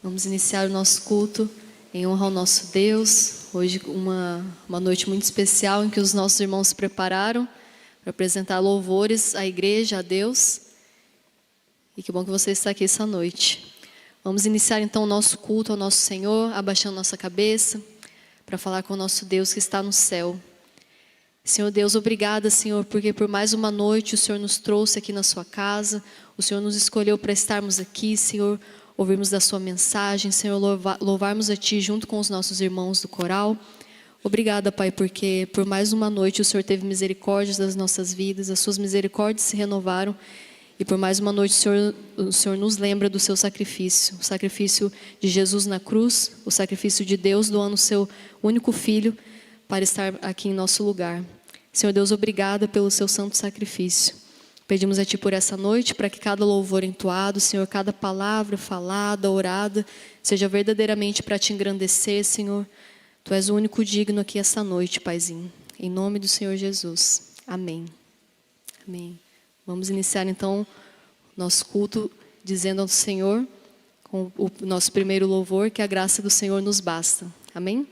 Vamos iniciar o nosso culto em honra ao nosso Deus. Hoje uma noite muito especial em que os nossos irmãos se prepararam para apresentar louvores à igreja, a Deus. E que bom que você está aqui essa noite. Vamos iniciar então o nosso culto ao nosso Senhor, abaixando nossa cabeça para falar com o nosso Deus que está no céu. Senhor Deus, obrigada, Senhor, porque por mais uma noite o Senhor nos trouxe aqui na sua casa. O Senhor nos escolheu para estarmos aqui, Senhor, ouvirmos da sua mensagem, Senhor, louvarmos a Ti junto com os nossos irmãos do coral. Obrigada, Pai, porque por mais uma noite o Senhor teve misericórdia das nossas vidas, as suas misericórdias se renovaram. E por mais uma noite o Senhor nos lembra do seu sacrifício, o sacrifício de Jesus na cruz, o sacrifício de Deus doando o seu único Filho para estar aqui em nosso lugar. Senhor Deus, obrigada pelo seu santo sacrifício. Pedimos a Ti por essa noite, para que cada louvor entoado, Senhor, cada palavra falada, orada, seja verdadeiramente para Te engrandecer, Senhor. Tu és o único digno aqui essa noite, Paizinho. Em nome do Senhor Jesus. Amém. Amém. Vamos iniciar então nosso culto dizendo ao Senhor, com o nosso primeiro louvor, que a graça do Senhor nos basta. Amém?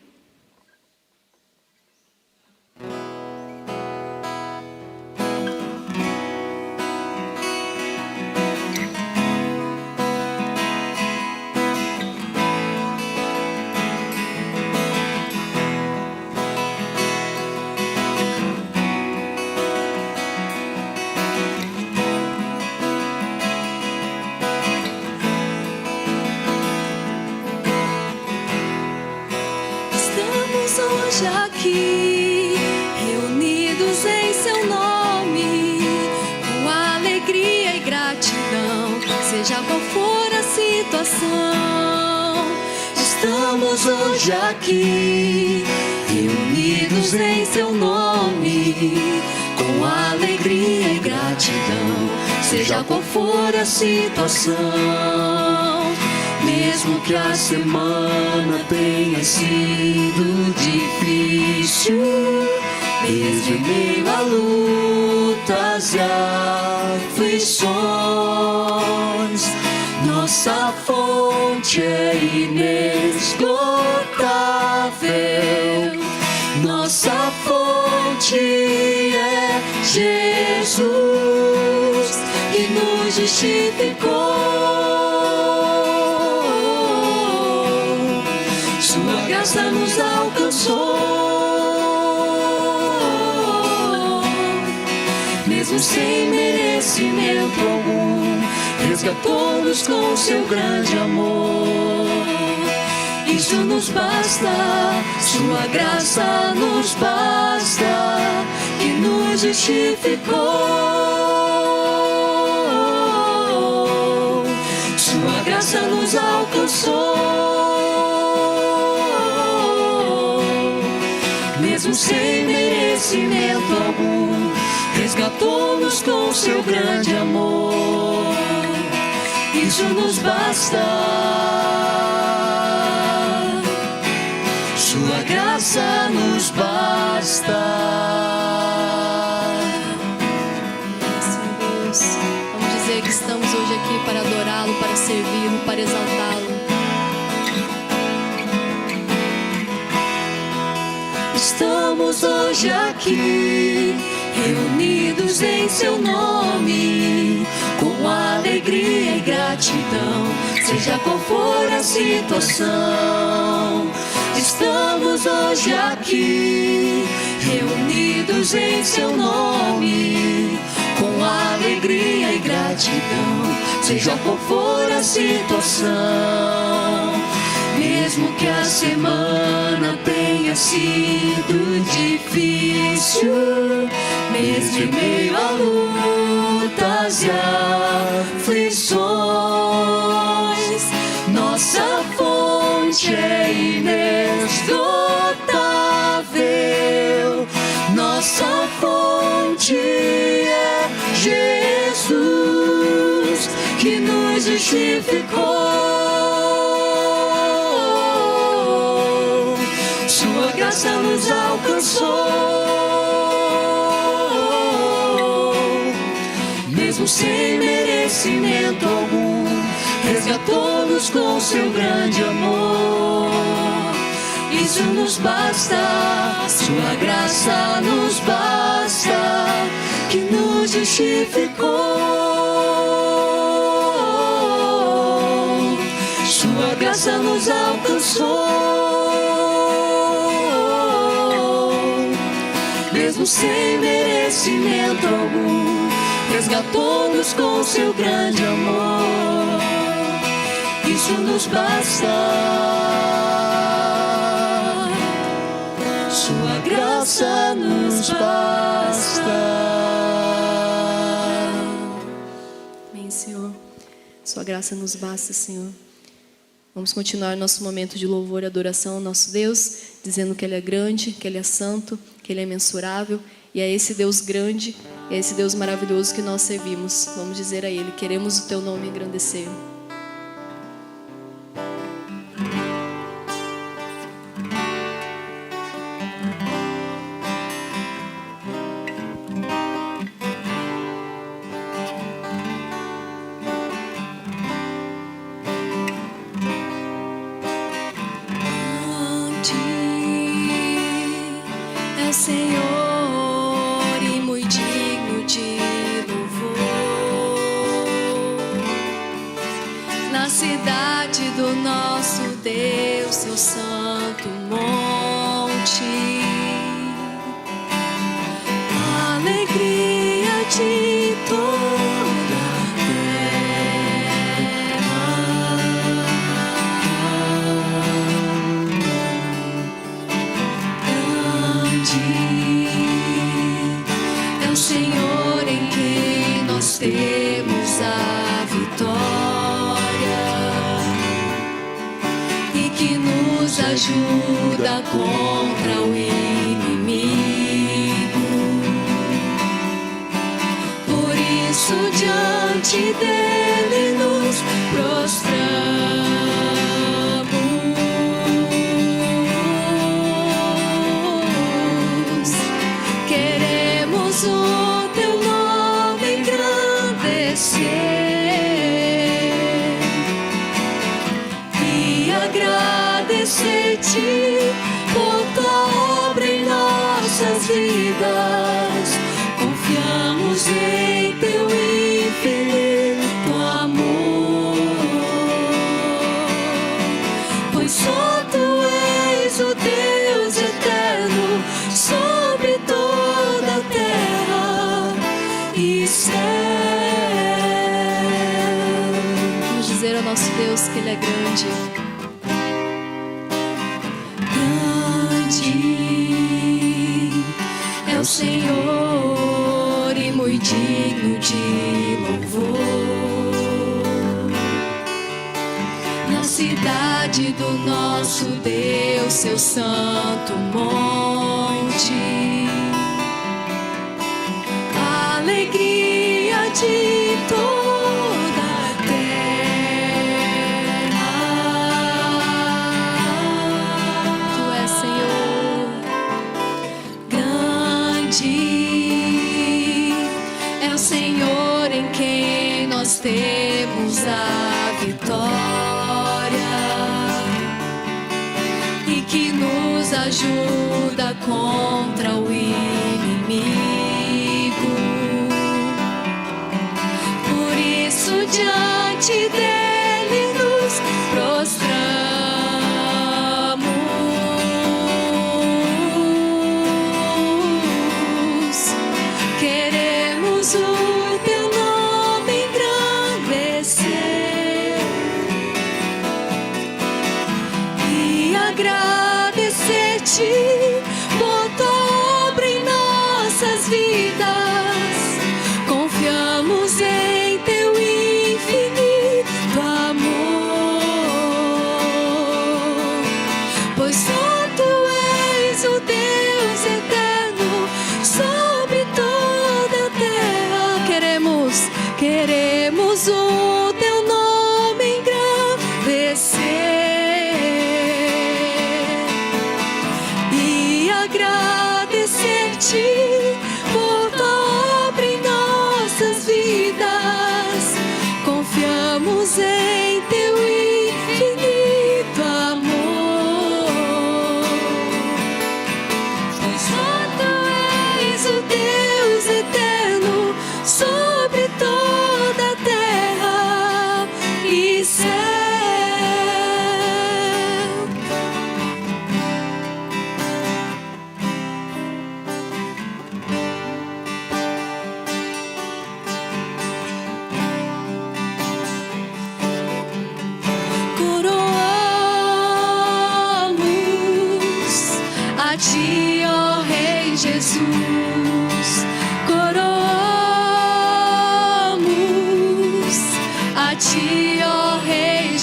Hoje aqui, reunidos em seu nome, com alegria e gratidão, seja qual for a situação. Estamos hoje aqui, reunidos em seu nome, com alegria e gratidão, seja qual for a situação. Mesmo que a semana tenha sido difícil, mesmo em meio a lutas e aflições, nossa fonte é inesgotável. Nossa fonte é Jesus, que nos justificou. Sua graça nos alcançou, mesmo sem merecimento algum, resgatou-nos com seu grande amor. Isso nos basta, sua graça nos basta, que nos justificou. Sua graça nos alcançou, mesmo sem merecimento algum, resgatou-nos com seu grande amor. Isso nos basta, sua graça nos basta. Sim, Deus. Vamos dizer que estamos hoje aqui para adorá-lo, para servi-lo, para exaltá-lo. Estamos hoje aqui, reunidos em seu nome, com alegria e gratidão, seja qual for a situação. Estamos hoje aqui, reunidos em seu nome, com alegria e gratidão, seja qual for a situação. Mesmo que a semana tenha sido difícil, mesmo em meio a lutas e aflições, nossa fonte é inesgotável. Nossa fonte é Jesus, que nos justificou. Sua graça nos alcançou, mesmo sem merecimento algum, resgatou-nos resgatou-nos com seu grande amor. Isso nos basta, sua graça nos basta, que nos justificou. Sua graça nos alcançou, mesmo sem merecimento algum, resgatou-nos com seu grande amor. Isso nos basta, sua graça nos basta. Amém, Senhor. Sua graça nos basta, Senhor. Vamos continuar nosso momento de louvor e adoração ao nosso Deus, dizendo que Ele é grande, que Ele é santo, que Ele é imensurável. E é esse Deus grande, é esse Deus maravilhoso que nós servimos. Vamos dizer a Ele: queremos o Teu nome engrandecer. Senhor, e muito digno de louvor, na cidade do nosso Deus, seu santo monte, a alegria de toda a é o Senhor em quem nós temos a vitória e que nos ajuda contra o inimigo. Por isso diante dele nos prostramos. Queremos o teu nome engrandecer e agradecer-te por tua obra em nossas vidas. Confiamos em teu infinito amor, pois só tu és o Deus eterno sobre toda a terra e céu. Vamos dizer ao nosso Deus que Ele é grande. Grande é o Senhor e muito digno de louvor, na cidade do nosso Deus, seu santo monte, a alegria de toda a terra. Tu és, Senhor. Grande é o Senhor em quem nós temos a vitória e que nos ajuda contra o inimigo. Por isso diante dele nos prostramos. Queremos o teu nome engrandecer e agradecer-te por tua obra em nossas vidas. Confiamos em teu infinito amor, pois só tu és o Deus eterno sobre toda a terra. Queremos o teu nome engrandecer e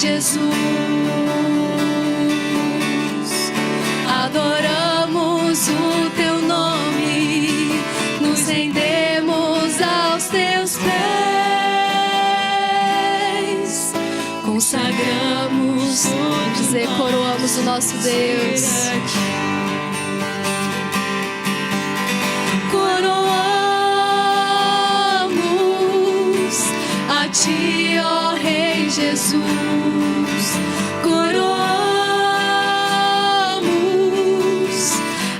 Jesus. Adoramos o teu nome, nos rendemos aos teus pés, consagramos, Dizer, coroamos o nosso Deus. Coroamos a ti, ó Rei Jesus. Coroamos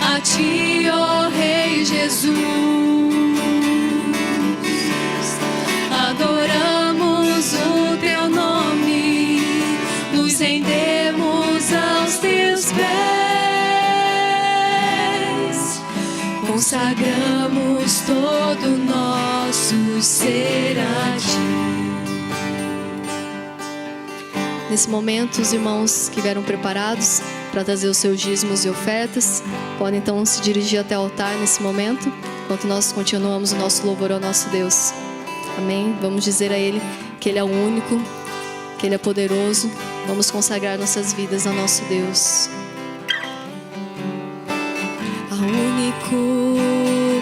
a ti, ó Rei Jesus. Adoramos o teu nome, nos rendemos aos teus pés, consagramos todo o nosso ser a ti. Nesse momento, os irmãos que vieram preparados para trazer os seus dízimos e ofertas podem então se dirigir até o altar nesse momento, enquanto nós continuamos o nosso louvor ao nosso Deus. Amém? Vamos dizer a Ele que Ele é o único, que Ele é poderoso. Vamos consagrar nossas vidas ao nosso Deus. Ao único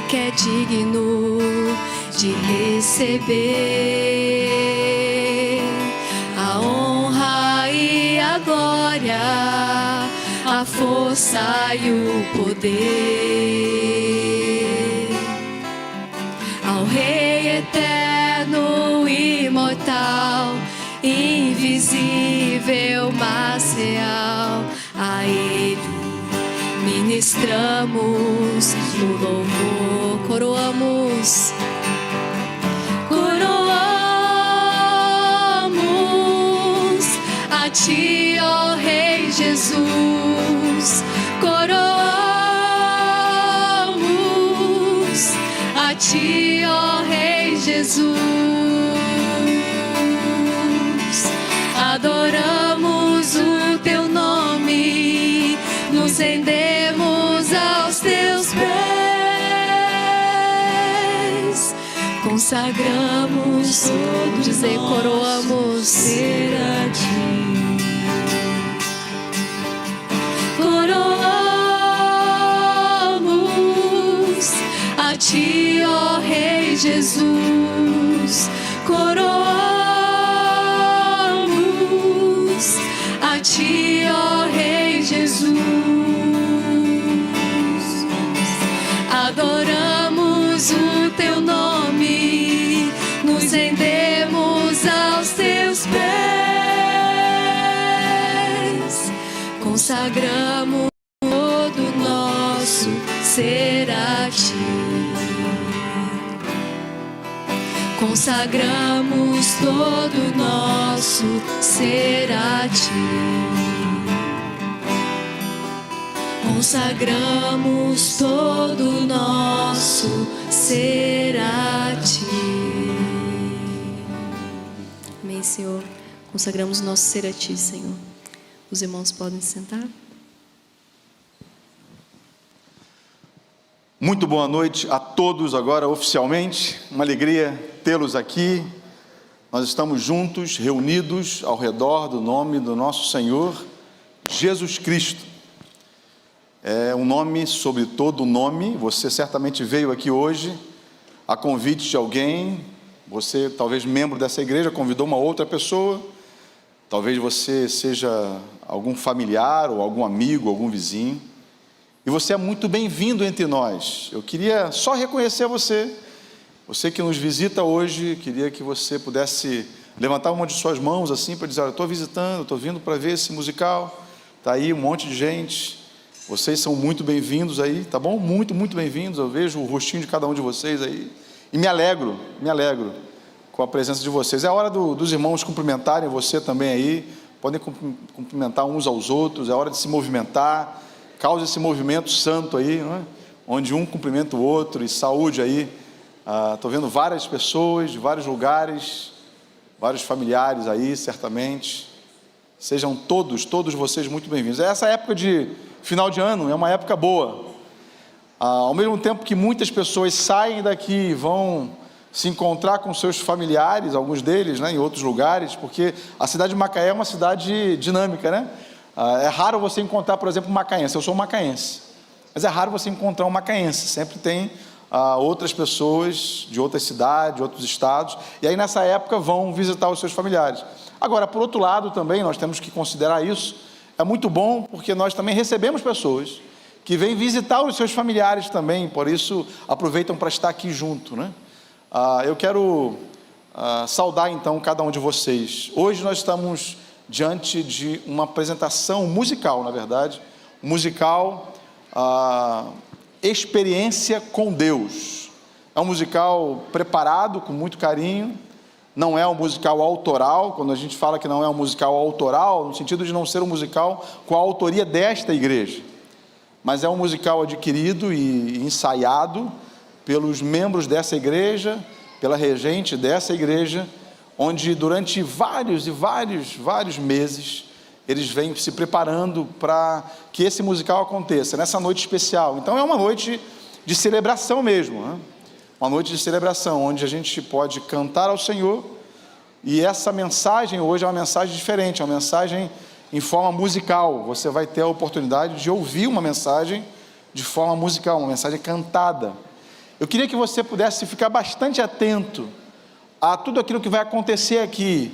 que é digno de receber a honra e a glória, a força e o poder. Ao Rei eterno, imortal, invisível, mas real, a Ele ministramos no louvor. Coroamos, coroamos a ti, ó Rei Jesus. Coroamos a ti, ó Rei Jesus. Adoramos o teu nome, nos rendemos aos teus pés, consagramos todo, Dizer, coroamos. ser a ti. Coroamos a ti, ó Rei Jesus. Coroamos a ti, ó Rei Jesus. Adoramos o teu nome, nos rendemos aos teus pés, consagramos todo o nosso ser a ti. Consagramos todo o nosso ser a ti. Consagramos todo o nosso ser a ti. Amém, Senhor. Consagramos o nosso ser a ti, Senhor. Os irmãos podem sentar. Muito boa noite a todos agora oficialmente, uma alegria tê-los aqui. Nós estamos juntos, reunidos ao redor do nome do nosso Senhor Jesus Cristo. É um nome sobre todo nome. Você certamente veio aqui hoje a convite de alguém. Você, talvez membro dessa igreja, convidou uma outra pessoa. Talvez você seja algum familiar ou algum amigo, algum vizinho. E você é muito bem-vindo entre nós. Eu queria só reconhecer você. Você que nos visita hoje, queria que você pudesse levantar uma de suas mãos assim para dizer: olha, eu estou visitando, estou vindo para ver esse musical. Está aí um monte de gente. Vocês são muito bem-vindos aí, tá bom? Muito, muito bem-vindos. Eu vejo o rostinho de cada um de vocês aí. E me alegro com a presença de vocês. É a hora dos irmãos cumprimentarem você também aí. Podem cumprimentar uns aos outros. É hora de se movimentar. Causa esse movimento santo aí, não é? Onde um cumprimenta o outro. E saúde aí. Estou vendo várias pessoas de vários lugares, vários familiares aí, certamente. Sejam todos vocês muito bem-vindos. Essa época de final de ano é uma época boa. Ao mesmo tempo que muitas pessoas saem daqui e vão se encontrar com seus familiares, alguns deles, né, em outros lugares, porque a cidade de Macaé é uma cidade dinâmica, né? É raro você encontrar, por exemplo, um macaense. Eu sou um macaense, mas é raro você encontrar um macaense. Sempre tem outras pessoas de outras cidades, de outros estados, e aí nessa época vão visitar os seus familiares. Agora, por outro lado também, nós temos que considerar isso, é muito bom, porque nós também recebemos pessoas que vêm visitar os seus familiares também, por isso aproveitam para estar aqui junto, né? Eu quero saudar então cada um de vocês. Hoje nós estamos diante de uma apresentação musical, na verdade, musical, Experiência com Deus. É um musical preparado com muito carinho, não é um musical autoral. Quando a gente fala que não é um musical autoral, no sentido de não ser um musical com a autoria desta igreja, mas é um musical adquirido e ensaiado pelos membros dessa igreja, pela regente dessa igreja, onde durante vários meses eles vêm se preparando para que esse musical aconteça, nessa noite especial. Então é uma noite de celebração mesmo, né? Uma noite de celebração, onde a gente pode cantar ao Senhor, e essa mensagem hoje é uma mensagem diferente, é uma mensagem em forma musical. Você vai ter a oportunidade de ouvir uma mensagem de forma musical, uma mensagem cantada. Eu queria que você pudesse ficar bastante atento a tudo aquilo que vai acontecer aqui,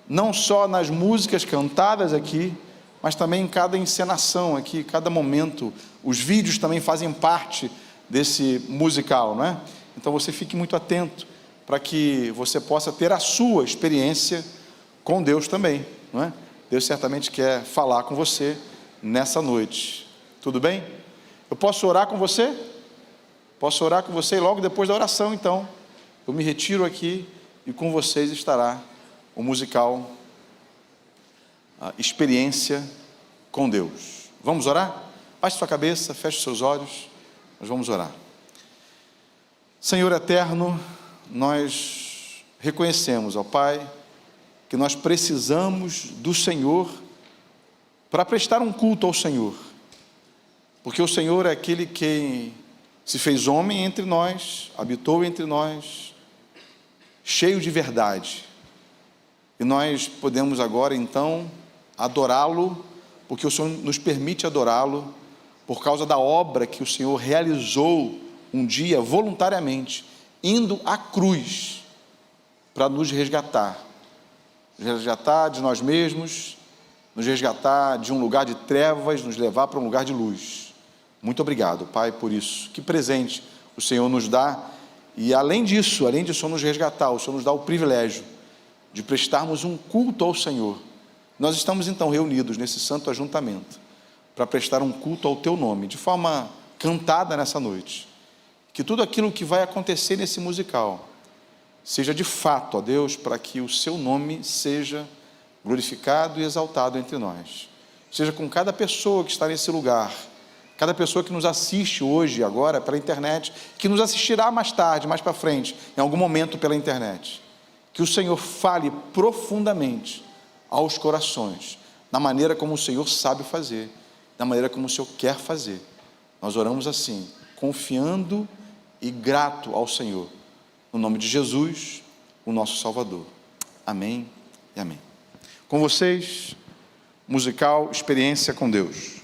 não só nas músicas cantadas aqui, mas também em cada encenação aqui, cada momento. Os vídeos também fazem parte desse musical, não é? Então você fique muito atento para que você possa ter a sua experiência com Deus também, não é? Deus certamente quer falar com você nessa noite. Tudo bem? Eu posso orar com você? Posso orar com você, e logo depois da oração, então, eu me retiro aqui e com vocês estará o musical Experiência com Deus. Vamos orar? Baixe sua cabeça, feche seus olhos, nós vamos orar. Senhor eterno, nós reconhecemos, ó Pai, que nós precisamos do Senhor para prestar um culto ao Senhor, porque o Senhor é aquele que se fez homem entre nós, habitou entre nós, cheio de verdade, e nós podemos agora então adorá-lo, porque o Senhor nos permite adorá-lo, por causa da obra que o Senhor realizou um dia voluntariamente, indo à cruz para nos resgatar de nós mesmos, nos resgatar de um lugar de trevas, nos levar para um lugar de luz. Muito obrigado, Pai, por isso. Que presente o Senhor nos dá. E além disso, além de o Senhor nos resgatar, o Senhor nos dá o privilégio de prestarmos um culto ao Senhor. Nós estamos então reunidos nesse santo ajuntamento para prestar um culto ao Teu nome, de forma cantada nessa noite. Que tudo aquilo que vai acontecer nesse musical seja de fato, ó Deus, para que o Seu nome seja glorificado e exaltado entre nós. Seja com cada pessoa que está nesse lugar, cada pessoa que nos assiste hoje, agora, pela internet, que nos assistirá mais tarde, mais para frente, em algum momento pela internet. Que o Senhor fale profundamente aos corações, na maneira como o Senhor sabe fazer, da maneira como o Senhor quer fazer. Nós oramos assim, confiando e grato ao Senhor, no nome de Jesus, o nosso Salvador. Amém e amém. Com vocês, musical Experiência com Deus.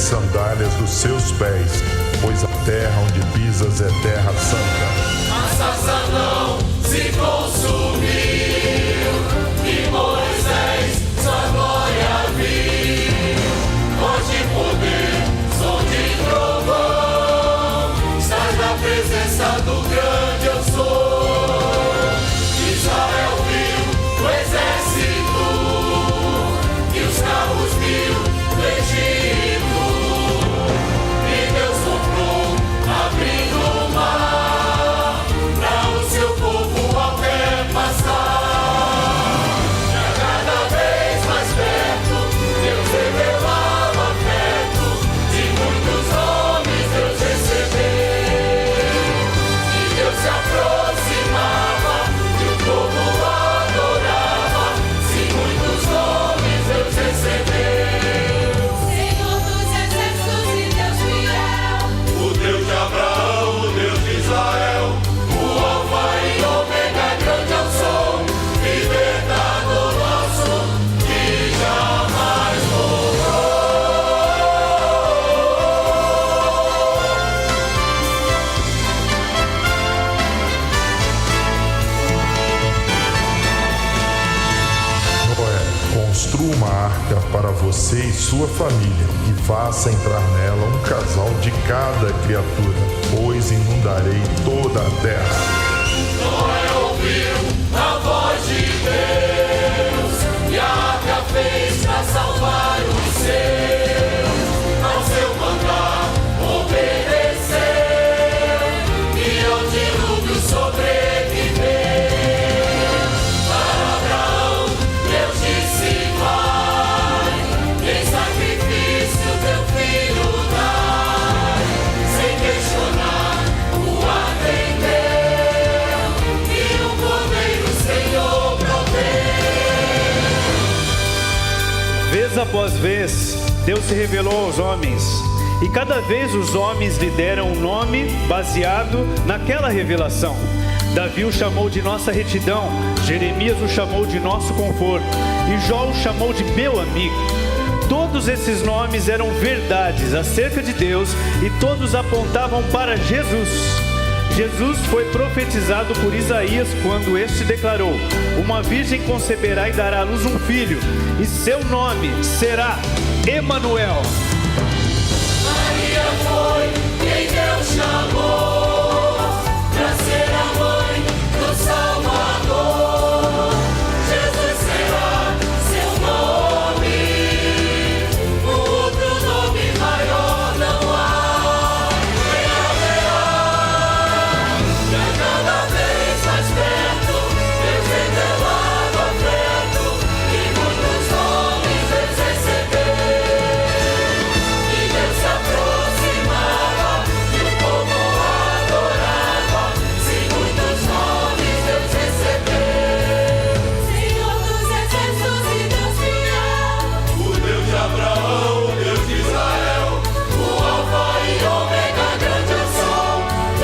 sandálias dos seus pés, pois a terra onde pisas é terra santa. A sarça não se consumiu e Moisés sua glória viu. Hoje poder, som de trovão, estás na presença do grande eu sou. Israel viu o exército e os carros mil do Egito, e Deus soprou abrindo o mar para o seu povo a pé passar. E a cada vez mais perto Deus revelava afeto, de muitos homens Deus recebeu, e Deus se aproximava e o povo adorava, se muitos homens Deus recebeu. Senhor dos exércitos e Deus fiel, O Deus de Abraão, o Deus de Israel, o Alfa e Ômega, grande é o som, libertador nosso, que jamais morreu. Noé, construa uma arca para você e sua família, e faça entrar nela um casal de cada criatura, pois inundarei toda a terra. Noé ouviu a voz de Deus, e a arca fez para salvar os seus. Ao seu mandar obedeceu, e ao dilúvio sobreviveu. Para Abraão Deus disse: vai, em sacrifício teu filho dai. Sem questionar, o atendeu, e um cordeiro o Senhor proveu. Vez após vez, Deus se revelou aos homens, e cada vez os homens lhe deram um nome baseado naquela revelação. Davi o chamou de nossa retidão, Jeremias o chamou de nosso conforto, e Jó o chamou de meu amigo. Todos esses nomes eram verdades acerca de Deus, e todos apontavam para Jesus. Jesus foi profetizado por Isaías quando este declarou: uma virgem conceberá e dará à luz um filho, e seu nome será Emanuel. Maria foi quem Deus chamou para ser a mãe do Salvador. Jesus será seu nome, um outro nome maior não há. E a cada vez mais perto Deus revelava afeto, e muitos homens Deus recebeu, e Deus se aproximava e o povo adorava, se muitos homens Deus recebeu. Senhor dos exércitos e Deus fiel, O Deus de Abraão, o Deus de Israel, o Alfa e Ômega, grande eu sou,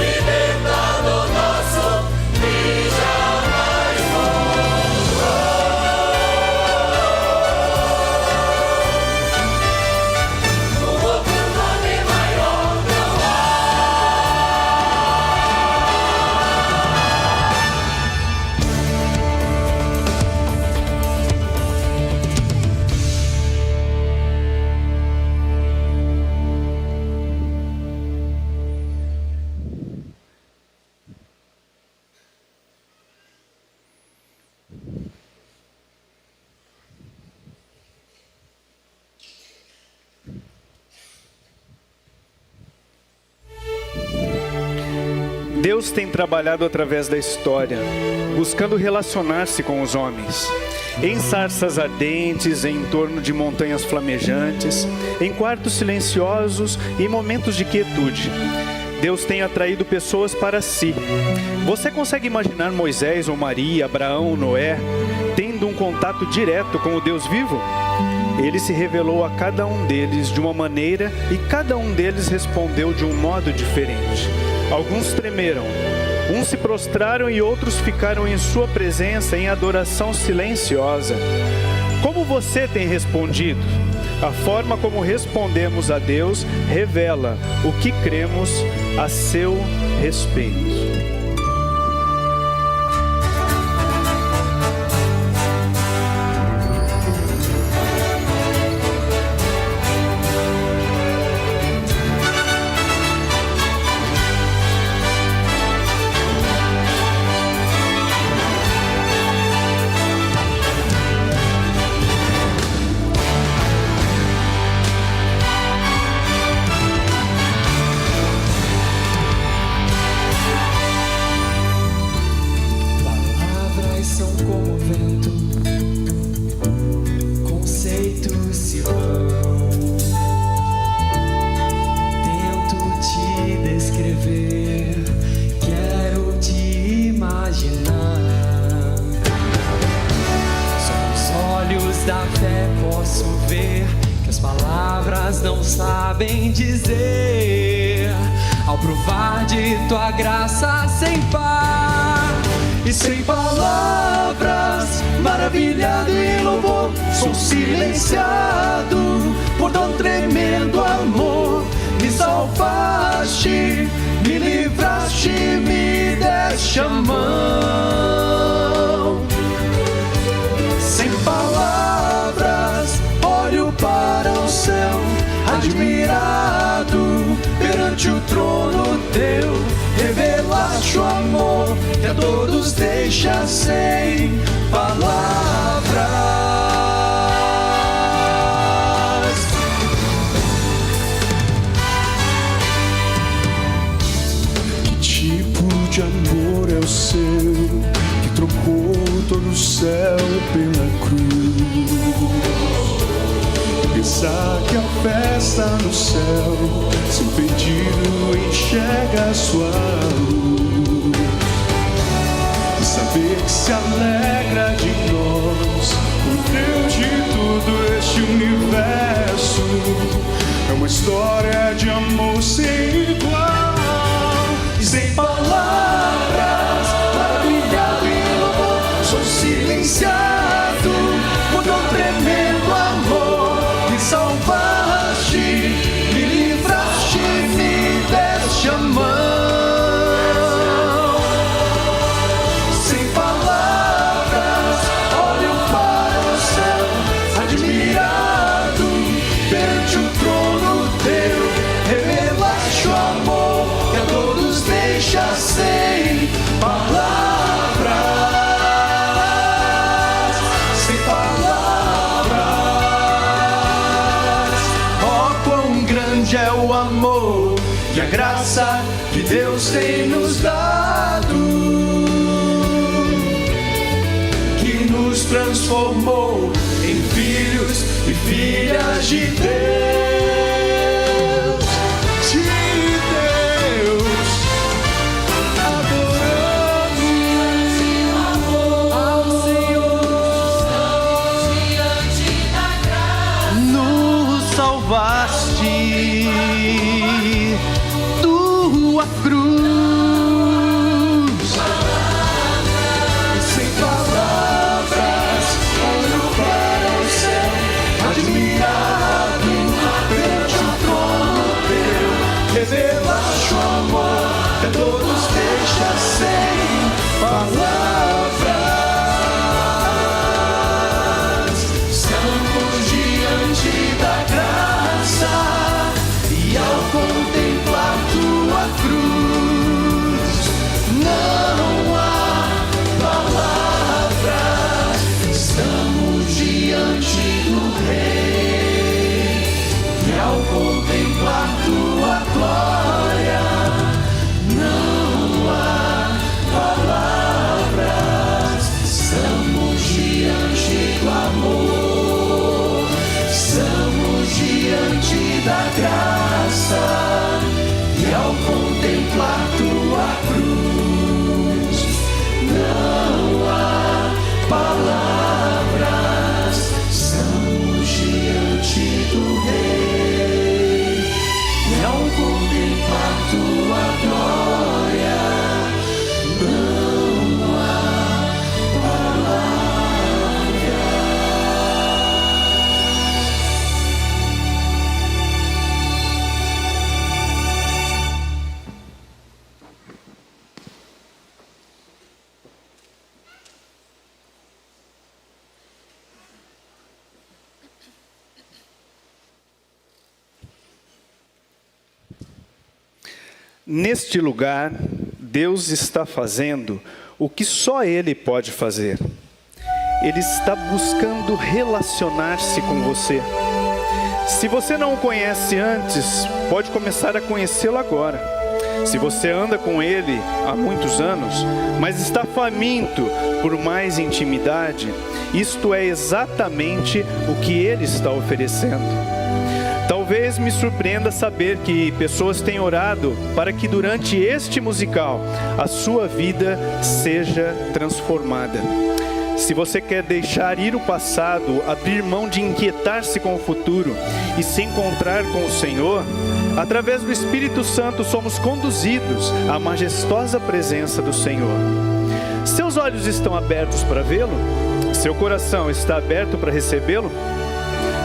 libertador nosso, que jamais morreu. Um outro nome maior não há. Deus tem trabalhado através da história, buscando relacionar-se com os homens. Em sarças ardentes, em torno de montanhas flamejantes, em quartos silenciosos e em momentos de quietude. Deus tem atraído pessoas para si. Você consegue imaginar Moisés ou Maria, Abraão ou Noé tendo um contato direto com o Deus vivo? Ele se revelou a cada um deles de uma maneira e cada um deles respondeu de um modo diferente. Alguns tremeram, uns se prostraram e outros ficaram em sua presença em adoração silenciosa. Como você tem respondido? A forma como respondemos a Deus revela o que cremos a seu respeito. Tua graça sem par e sem palavras, maravilhado em louvor, sou silenciado por tão tremendo amor. Me salvaste, me livraste, me deste a mão. Sem palavras, olho para o céu, admirado perante o trono teu. Revelaste o amor que a todos deixa sem palavras. Que tipo de amor é o seu, que trocou todo o céu pela cruz? Pensar que a festa no céu, sem pedido, enxerga a sua luz. E saber que se alegra de nós, o Deus de todo este universo. É uma história de amor sem igual e sem palavras, maravilhado em louvor, sou silenciado por tão tremendo amor. Me salvaste, me livraste, me deste a mão. Sem palavras, olho para o céu, admirado perante o trono teu. Revelaste o amor que a todos deixa sem palavras. Sem palavras, é o amor e a graça que Deus tem nos dado, que nos transformou em filhos e filhas de Deus, adoramos ao Senhor, diante da graça, nos salvaste. Tua cruz, sem palavras, olho para o céu, admirado perante o trono teu. Revelaste o amor que a todos deixa sem palavras. Estamos diante da graça e ao contemplar tua cruz, não há palavras. Estamos diante do Rei e ao contemplar tua glória, não há palavras. Neste lugar, Deus está fazendo o que só Ele pode fazer. Ele está buscando relacionar-se com você. Se você não o conhece antes, pode começar a conhecê-lo agora. Se você anda com Ele há muitos anos, mas está faminto por mais intimidade, isto é exatamente o que Ele está oferecendo. Talvez me surpreenda saber que pessoas têm orado para que durante este musical a sua vida seja transformada. Se você quer deixar ir o passado, abrir mão de inquietar-se com o futuro e se encontrar com o Senhor, através do Espírito Santo somos conduzidos à majestosa presença do Senhor. Seus olhos estão abertos para vê-lo? Seu coração está aberto para recebê-lo?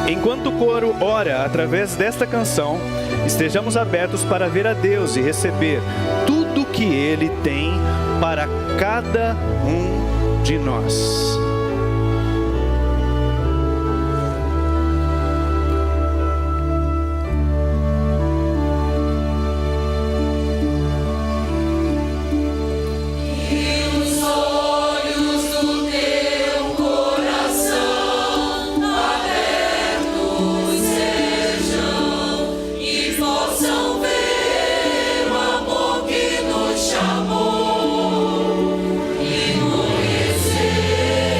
Enquanto o coro ora através desta canção, estejamos abertos para ver a Deus e receber tudo que Ele tem para cada um de nós. Chamou e conhecer.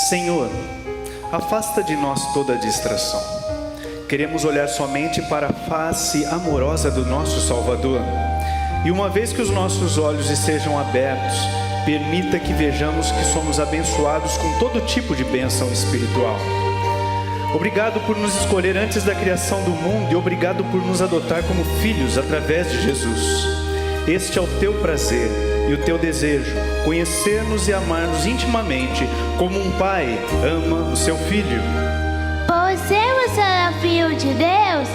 Senhor, afasta de nós toda distração. Queremos olhar somente para a face amorosa do nosso Salvador. E uma vez que os nossos olhos estejam abertos, permita que vejamos que somos abençoados com todo tipo de bênção espiritual. Obrigado por nos escolher antes da criação do mundo e obrigado por nos adotar como filhos através de Jesus. Este é o teu prazer e o teu desejo, conhecer-nos e amar-nos intimamente, como um pai ama o seu filho. Por sermos filho de Deus,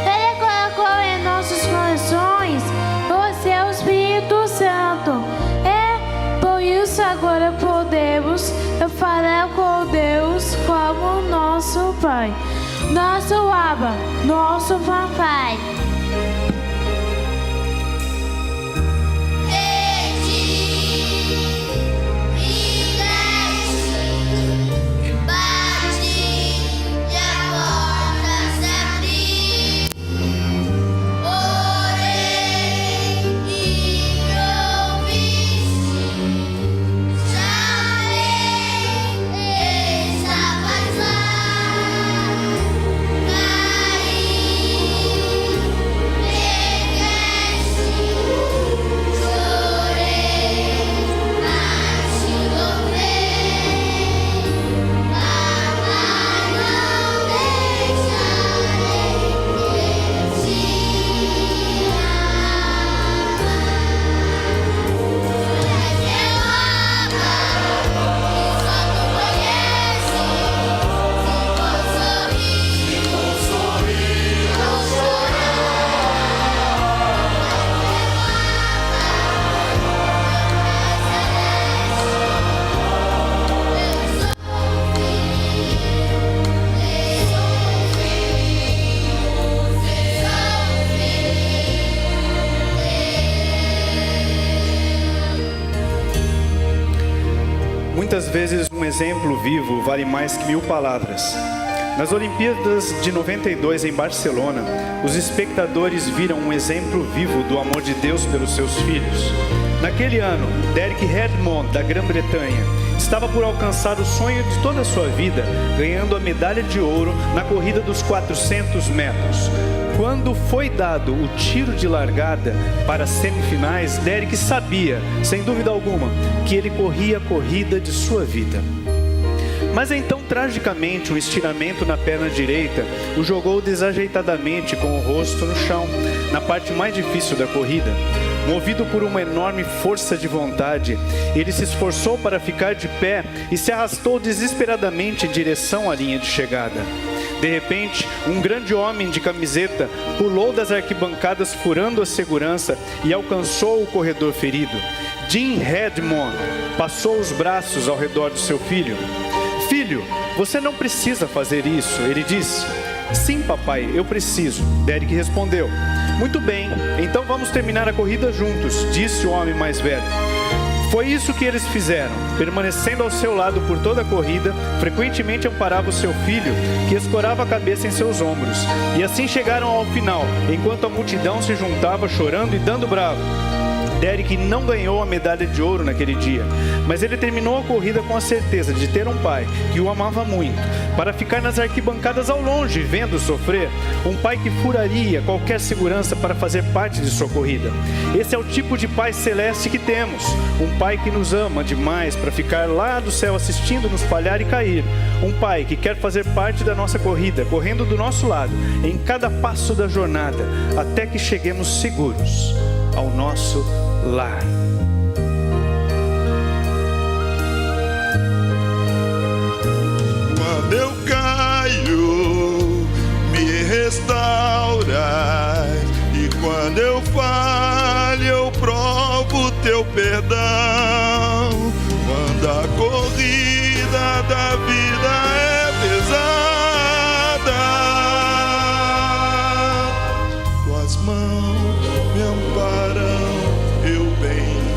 Ele colocou em nossos corações o seu Espírito Santo. E por isso agora podemos falar com Deus como nosso Pai, nosso Abba, nosso Papai. Muitas vezes um exemplo vivo vale mais que 1000 palavras. Nas Olimpíadas de 92 em Barcelona, os espectadores viram um exemplo vivo do amor de Deus pelos seus filhos. Naquele ano, Derek Redmond, da Grã-Bretanha, estava por alcançar o sonho de toda a sua vida, ganhando a medalha de ouro na corrida dos 400 metros. Quando foi dado o tiro de largada para as semifinais, Derek sabia, sem dúvida alguma, que ele corria a corrida de sua vida. Mas então, tragicamente, um estiramento na perna direita o jogou desajeitadamente com o rosto no chão, na parte mais difícil da corrida. Movido por uma enorme força de vontade, ele se esforçou para ficar de pé e se arrastou desesperadamente em direção à linha de chegada. De repente, um grande homem de camiseta pulou das arquibancadas furando a segurança e alcançou o corredor ferido. Jim Redmond passou os braços ao redor do seu filho. "Filho, você não precisa fazer isso", ele disse. "Sim, papai, eu preciso", Derek respondeu. "Muito bem, então vamos terminar a corrida juntos", disse o homem mais velho. Foi isso que eles fizeram. Permanecendo ao seu lado por toda a corrida, frequentemente amparava o seu filho, que escorava a cabeça em seus ombros. E assim chegaram ao final, enquanto a multidão se juntava chorando e dando bravo. Derek não ganhou a medalha de ouro naquele dia, mas ele terminou a corrida com a certeza de ter um pai que o amava muito, para ficar nas arquibancadas ao longe, vendo sofrer, um pai que furaria qualquer segurança para fazer parte de sua corrida. Esse é o tipo de pai celeste que temos, um pai que nos ama demais para ficar lá do céu assistindo-nos falhar e cair, um pai que quer fazer parte da nossa corrida, correndo do nosso lado, em cada passo da jornada, até que cheguemos seguros ao nosso lar. Quando eu caio, me restauras, e quando eu falho, eu provo teu perdão. Quando a corrida da vida é pesada, tuas mãos me amparam, eu bem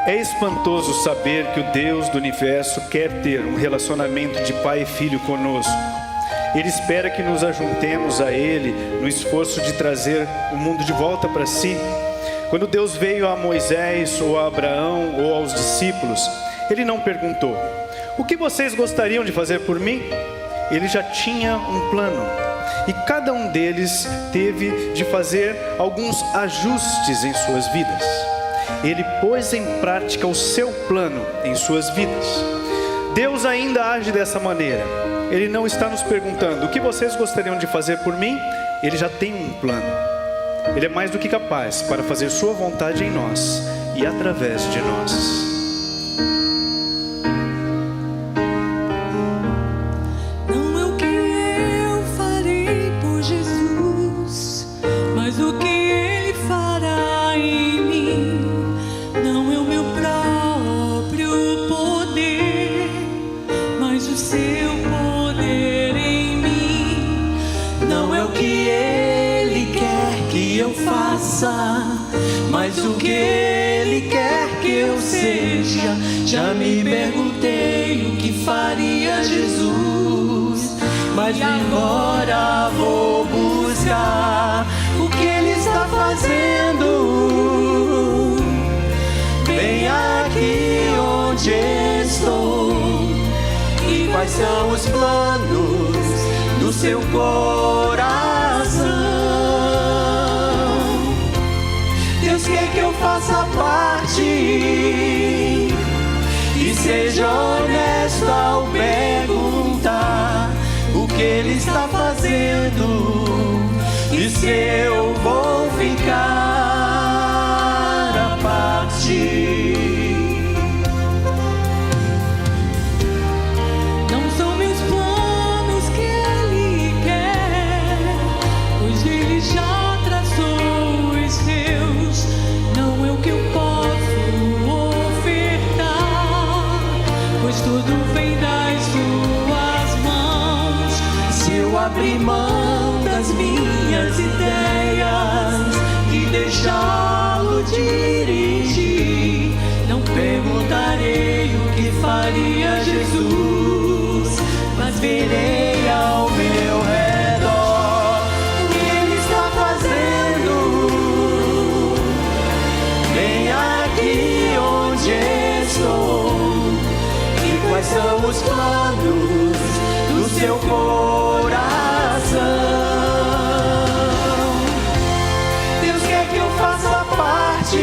É espantoso saber que o Deus do universo quer ter um relacionamento de pai e filho conosco. Ele espera que nos ajuntemos a Ele no esforço de trazer o mundo de volta para si. Quando Deus veio a Moisés, ou a Abraão, ou aos discípulos, Ele não perguntou: o que vocês gostariam de fazer por mim? Ele já tinha um plano. E cada um deles teve de fazer alguns ajustes em suas vidas. Ele pôs em prática o seu plano em suas vidas. Deus ainda age dessa maneira. Ele não está nos perguntando: o que vocês gostariam de fazer por mim? Ele já tem um plano. Ele é mais do que capaz para fazer sua vontade em nós e através de nós. Não é o que eu farei por Jesus, mas o que Ele fará em mim. Não é o meu próprio poder, mas o seu poder em mim. Não é o que Ele quer que eu faça, mas o que Ele quer que eu seja. Já me perguntei o que faria Jesus, mas agora vou buscar o que Ele está fazendo. Bem aqui onde estou. E quais são os planos do seu coração? Deus quer que eu faça parte e seja honesto ao perguntar o que Ele está fazendo e se eu vou ficar a parte. Não são meus planos que Ele quer, pois Ele já traçou os seus. Não é o que eu posso ofertar, pois tudo vem das suas mãos. Se eu abrir mão das minhas ideias e deixá-lo dirigir, não perguntarei o que faria Jesus, mas verei ao meu redor o que Ele está fazendo. Bem aqui onde estou. E quais são os planos do seu coração? Deus quer que eu faça parte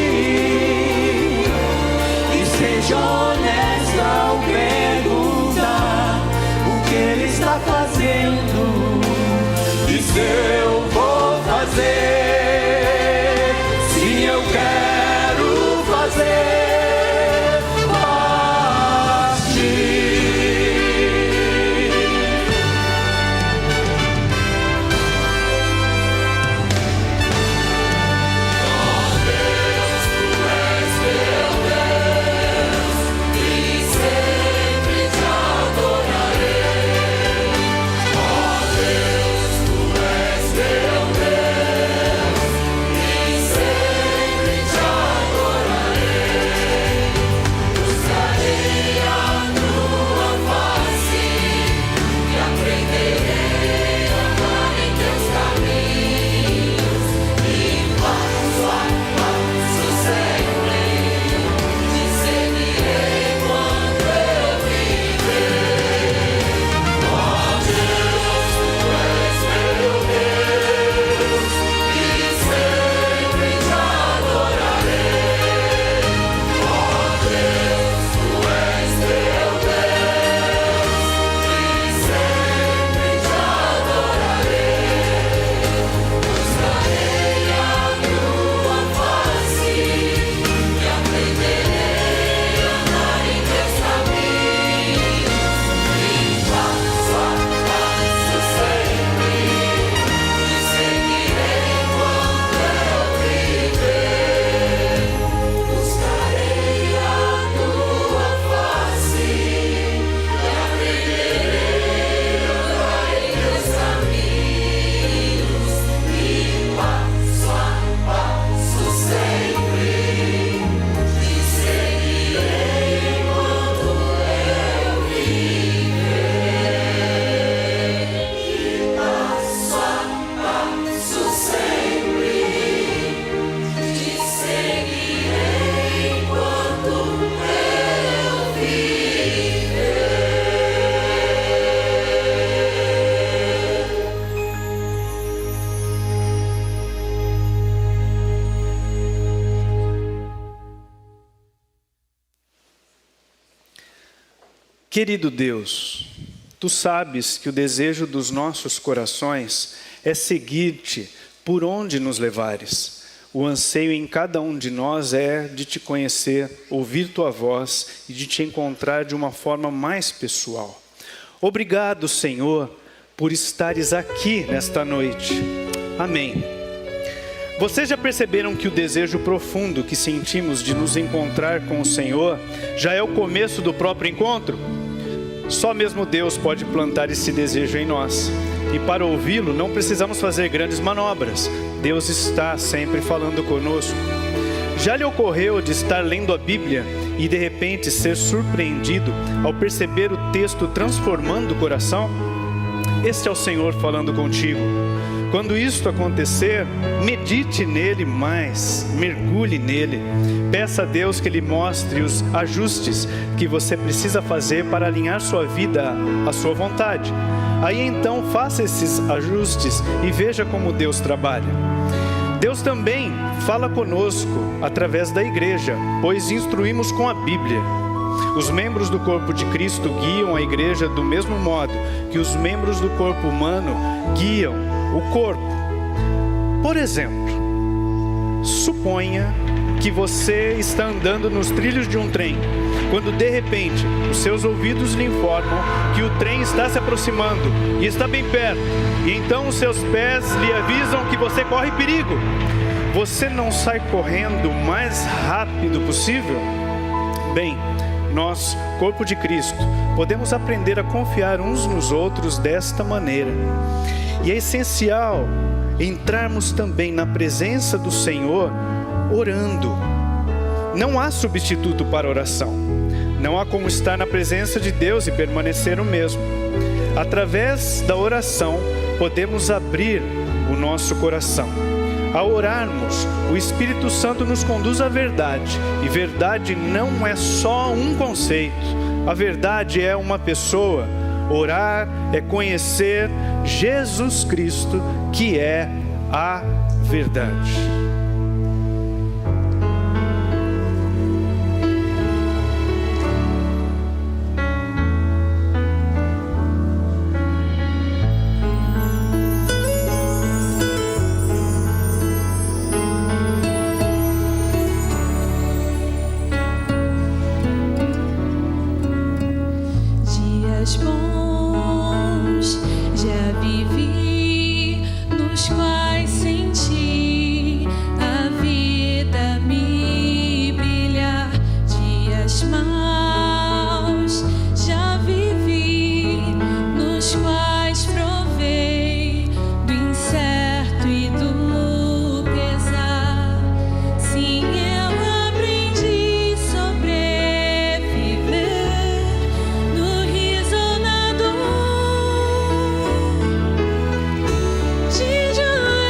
e seja honesto ao perguntar o que Ele está fazendo e se eu vou fazer. Se eu quero fazer parte. Deus, Tu és meu Deus, Querido Deus, Tu sabes que o desejo dos nossos corações é seguir-Te por onde nos levares. O anseio em cada um de nós é de Te conhecer, ouvir Tua voz e de Te encontrar de uma forma mais pessoal. Obrigado, Senhor, por estares aqui nesta noite. Amém. Vocês já perceberam que o desejo profundo que sentimos de nos encontrar com o Senhor já é o começo do próprio encontro? Só mesmo Deus pode plantar esse desejo em nós. E para ouvi-lo não precisamos fazer grandes manobras. Deus está sempre falando conosco. Já lhe ocorreu de estar lendo a Bíblia e de repente ser surpreendido ao perceber o texto transformando o coração? Este é o Senhor falando contigo. Quando isto acontecer, medite nele mais, mergulhe nele. Peça a Deus que lhe mostre os ajustes que você precisa fazer para alinhar sua vida à sua vontade. Aí então faça esses ajustes e veja como Deus trabalha. Deus também fala conosco através da igreja, pois instruímos com a Bíblia. Os membros do corpo de Cristo guiam a igreja do mesmo modo que os membros do corpo humano guiam o corpo. Por exemplo, suponha que você está andando nos trilhos de um trem, quando de repente os seus ouvidos lhe informam que o trem está se aproximando e está bem perto, e então os seus pés lhe avisam que você corre perigo. Você não sai correndo o mais rápido possível? Bem, nós, corpo de Cristo, podemos aprender a confiar uns nos outros desta maneira. E é essencial entrarmos também na presença do Senhor orando. Não há substituto para a oração. Não há como estar na presença de Deus e permanecer o mesmo. Através da oração, podemos abrir o nosso coração. Ao orarmos, o Espírito Santo nos conduz à verdade. E verdade não é só um conceito. A verdade é uma pessoa. Orar é conhecer Jesus Cristo, que é a verdade. Dias bons já vivi, nos quais senti a vida me brilhar. Dias maus já vivi, nos quais provei do incerto e do pesar. Sim, eu aprendi sobreviver no riso ou na dor. De joelhos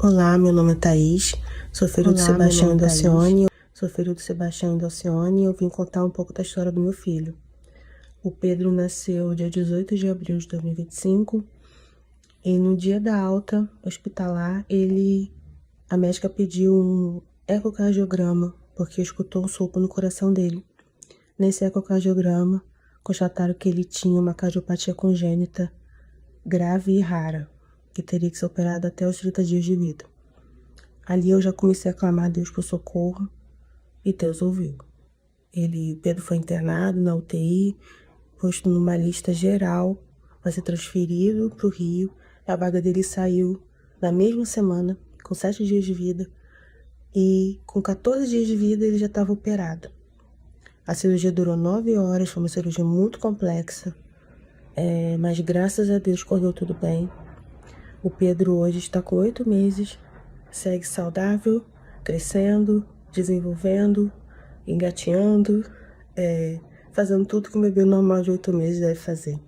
Olá, meu nome é Thaís, sou filho do Sebastião e da Alcione. Eu vim contar um pouco da história do meu filho. O Pedro nasceu dia 18 de abril de 2025 e no dia da alta hospitalar, a médica pediu um ecocardiograma porque escutou um sopro no coração dele. Nesse ecocardiograma, constataram que ele tinha uma cardiopatia congênita grave e rara, que teria que ser operado até os 30 dias de vida. Ali eu já comecei a clamar a Deus por socorro e Deus ouviu. Pedro foi internado na UTI, posto numa lista geral para ser transferido para o Rio. A vaga dele saiu na mesma semana, com 7 dias de vida, e com 14 dias de vida ele já estava operado. A cirurgia durou 9 horas, foi uma cirurgia muito complexa, mas graças a Deus correu tudo bem. O Pedro hoje está com 8 meses, segue saudável, crescendo, desenvolvendo, engateando, fazendo tudo que um bebê normal de 8 meses deve fazer.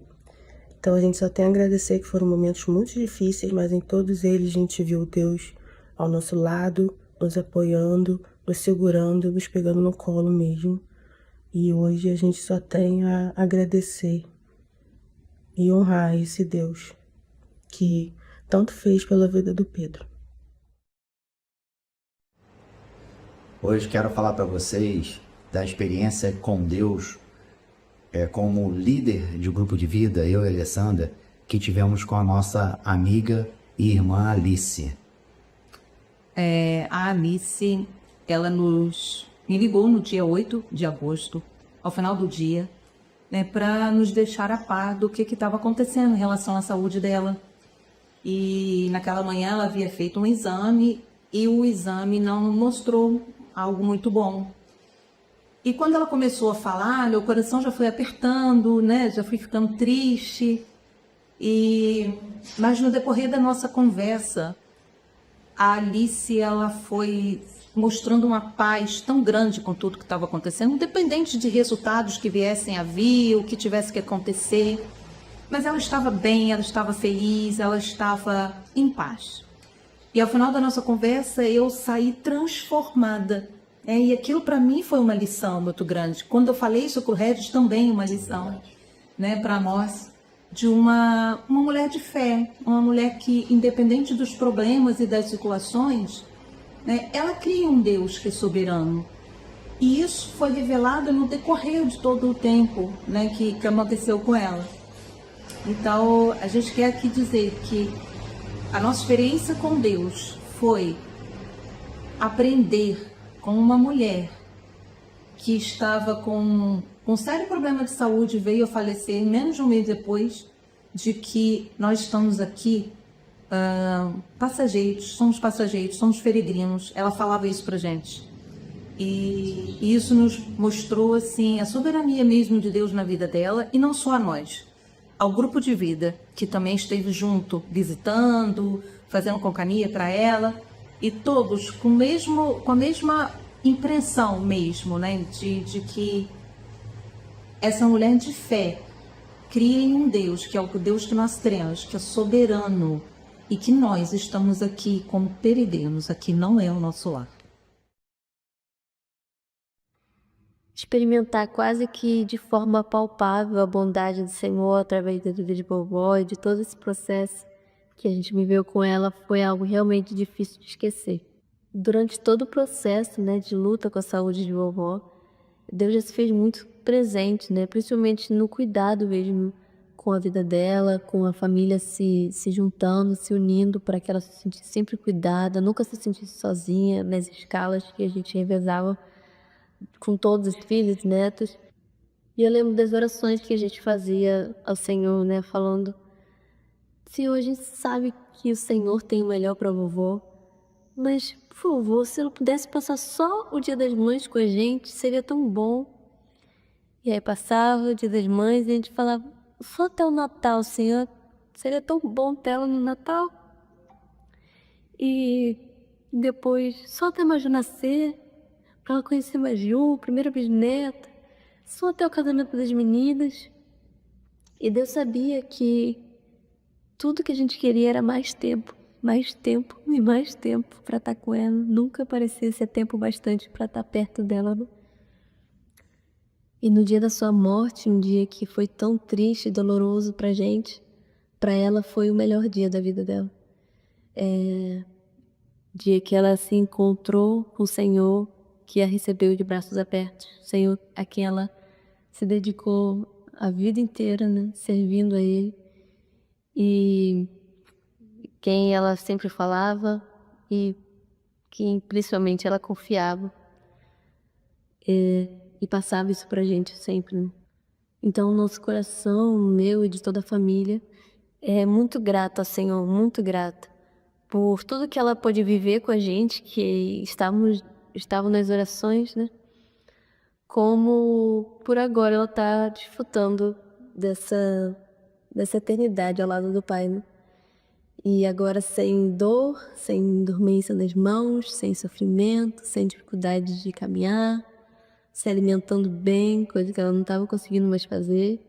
Então a gente só tem a agradecer que foram momentos muito difíceis, mas em todos eles a gente viu Deus ao nosso lado, nos apoiando, nos segurando, nos pegando no colo mesmo. E hoje a gente só tem a agradecer e honrar esse Deus que tanto fez pela vida do Pedro. Hoje quero falar para vocês da experiência com Deus, como líder de grupo de vida, eu e a Alessandra, que tivemos com a nossa amiga e irmã Alice. A Alice, ela me ligou no dia 8 de agosto, ao final do dia, para nos deixar a par do que estava acontecendo em relação à saúde dela. E naquela manhã ela havia feito um exame e o exame não mostrou algo muito bom. E quando ela começou a falar, meu coração já foi apertando, já fui ficando triste. Mas no decorrer da nossa conversa, a Alice ela foi mostrando uma paz tão grande com tudo que estava acontecendo, independente de resultados que viessem a vir, o que tivesse que acontecer. Mas ela estava bem, ela estava feliz, ela estava em paz. E ao final da nossa conversa, eu saí transformada. E aquilo para mim foi uma lição muito grande. Quando eu falei isso com o Regis, também uma lição, para nós, de uma mulher de fé, uma mulher que, independente dos problemas e das situações, ela cria um Deus que é soberano. E isso foi revelado no decorrer de todo o tempo que aconteceu com ela. Então, a gente quer aqui dizer que a nossa experiência com Deus foi aprender com uma mulher que estava com um sério problema de saúde, veio a falecer menos de um mês depois, de que nós estamos aqui passageiros, somos peregrinos. Ela falava isso pra gente. E isso nos mostrou assim a soberania mesmo de Deus na vida dela, e não só a nós, ao grupo de vida, que também esteve junto, visitando, fazendo companhia para ela, e todos com a mesma impressão mesmo, de que essa mulher de fé cria em um Deus, que é o Deus que nós temos, que é soberano, e que nós estamos aqui como peregrinos, aqui não é o nosso lar. Experimentar quase que de forma palpável a bondade do Senhor através da vida de vovó e de todo esse processo que a gente viveu com ela foi algo realmente difícil de esquecer. Durante todo o processo de luta com a saúde de vovó, Deus já se fez muito presente, principalmente no cuidado mesmo com a vida dela, com a família se juntando, se unindo para que ela se sentisse sempre cuidada, nunca se sentisse sozinha nas escalas que a gente revezava com todos os filhos, netos. E eu lembro das orações que a gente fazia ao Senhor, falando: Senhor, a gente sabe que o Senhor tem o melhor para a vovó, mas, por favor, se ela pudesse passar só o Dia das Mães com a gente, seria tão bom. E aí passava o Dia das Mães e a gente falava: só até o Natal, Senhor, seria tão bom ter ela no Natal. E depois, só até Maju nascer, para ela conhecer Maju, primeira bisneta, só até o casamento das meninas. E Deus sabia que tudo que a gente queria era mais tempo mais tempo e mais tempo para estar com ela. Nunca parecia ser tempo bastante para estar perto dela. E no dia da sua morte, um dia que foi tão triste e doloroso pra gente, para ela foi o melhor dia da vida dela. Dia que ela se encontrou com o Senhor, que a recebeu de braços abertos. O Senhor a quem ela se dedicou a vida inteira, né, servindo a Ele. E quem ela sempre falava e que principalmente ela confiava. E passava isso pra gente sempre, né? Então, nosso coração, meu e de toda a família, é muito grato ao Senhor, muito grata por tudo que ela pôde viver com a gente, que estavam nas orações, né? Como por agora ela está desfrutando dessa eternidade ao lado do Pai, né? E agora sem dor, sem dormência nas mãos, sem sofrimento, sem dificuldade de caminhar, se alimentando bem, coisa que ela não estava conseguindo mais fazer.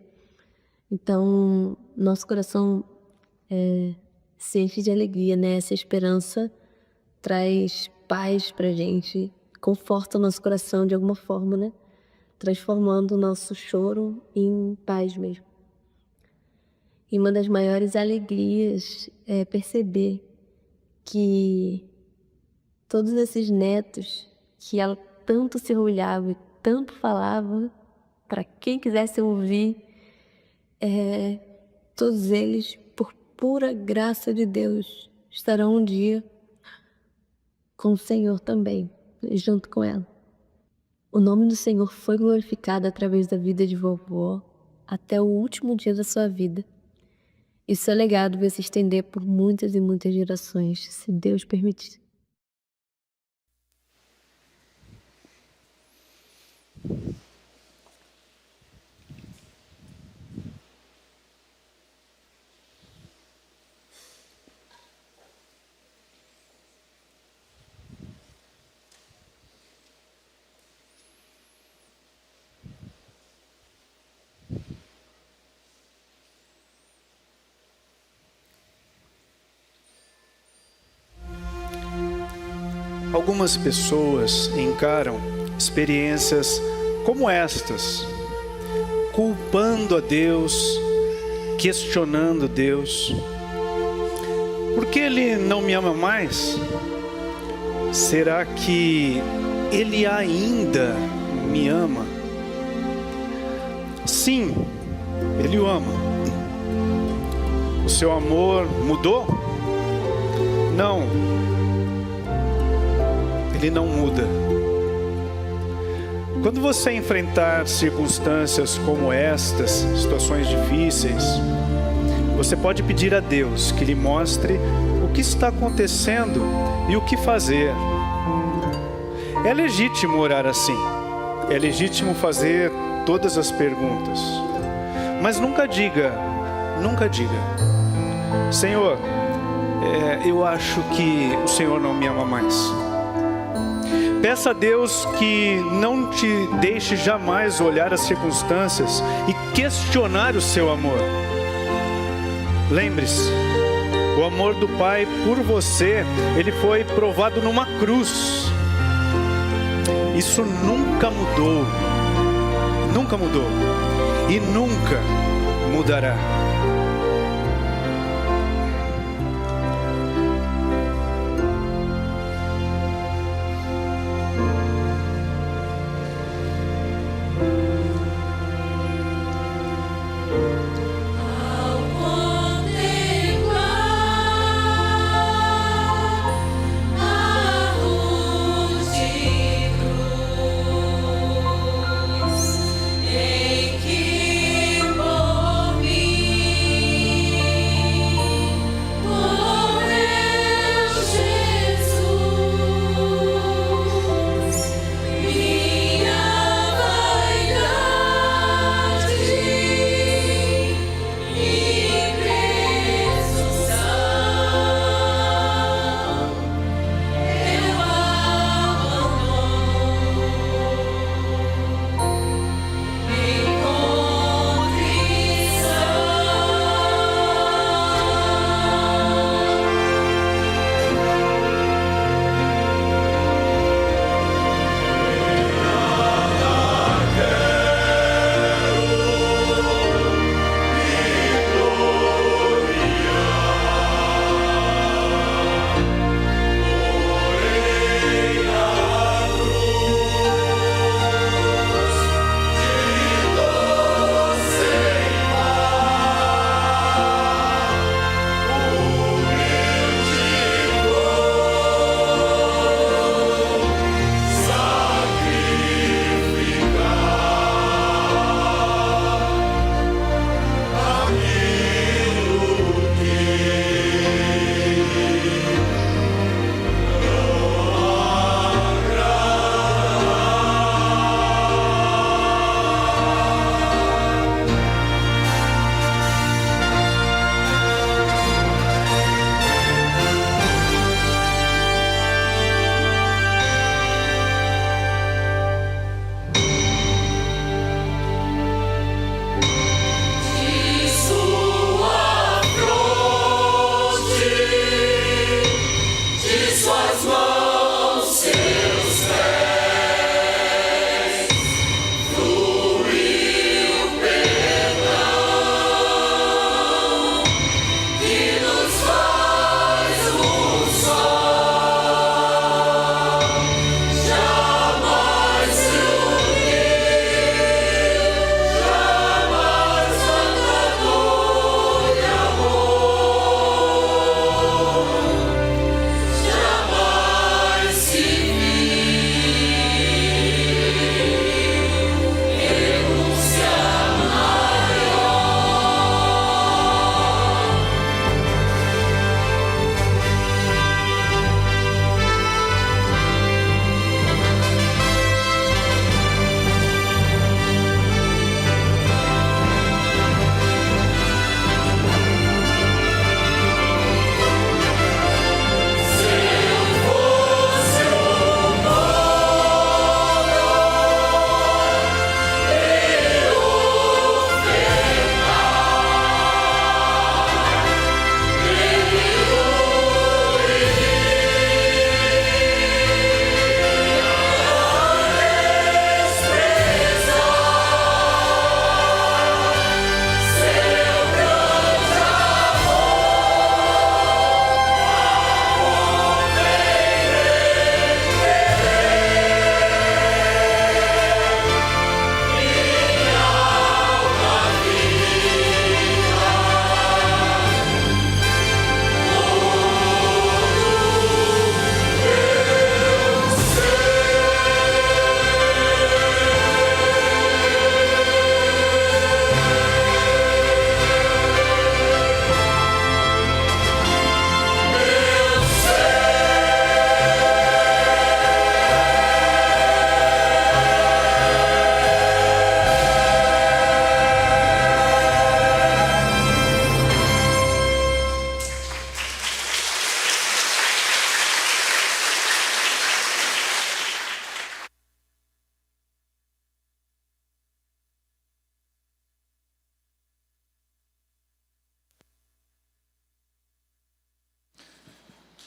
Então, nosso coração se enche de alegria, né? Essa esperança traz paz pra gente, conforta o nosso coração de alguma forma, né? Transformando o nosso choro em paz mesmo. E uma das maiores alegrias é perceber que todos esses netos que ela tanto se orgulhava e tanto falava, para quem quisesse ouvir, todos eles, por pura graça de Deus, estarão um dia com o Senhor também, junto com ela. O nome do Senhor foi glorificado através da vida de vovó até o último dia da sua vida. E seu legado vai se estender por muitas e muitas gerações, se Deus permitir. Algumas pessoas encaram experiências como estas, culpando a Deus, questionando Deus. Por que Ele não me ama mais? Será que Ele ainda me ama? Sim, Ele o ama. O seu amor mudou? Não. Ele não muda. Quando você enfrentar circunstâncias como estas, situações difíceis, você pode pedir a Deus que lhe mostre o que está acontecendo e o que fazer. É legítimo orar assim. É legítimo fazer todas as perguntas. Mas nunca diga, Senhor, eu acho que o Senhor não me ama mais. Peça a Deus que não te deixe jamais olhar as circunstâncias e questionar o seu amor. Lembre-se, o amor do Pai por você, ele foi provado numa cruz. Isso nunca mudou, nunca mudou e nunca mudará. Em que por mim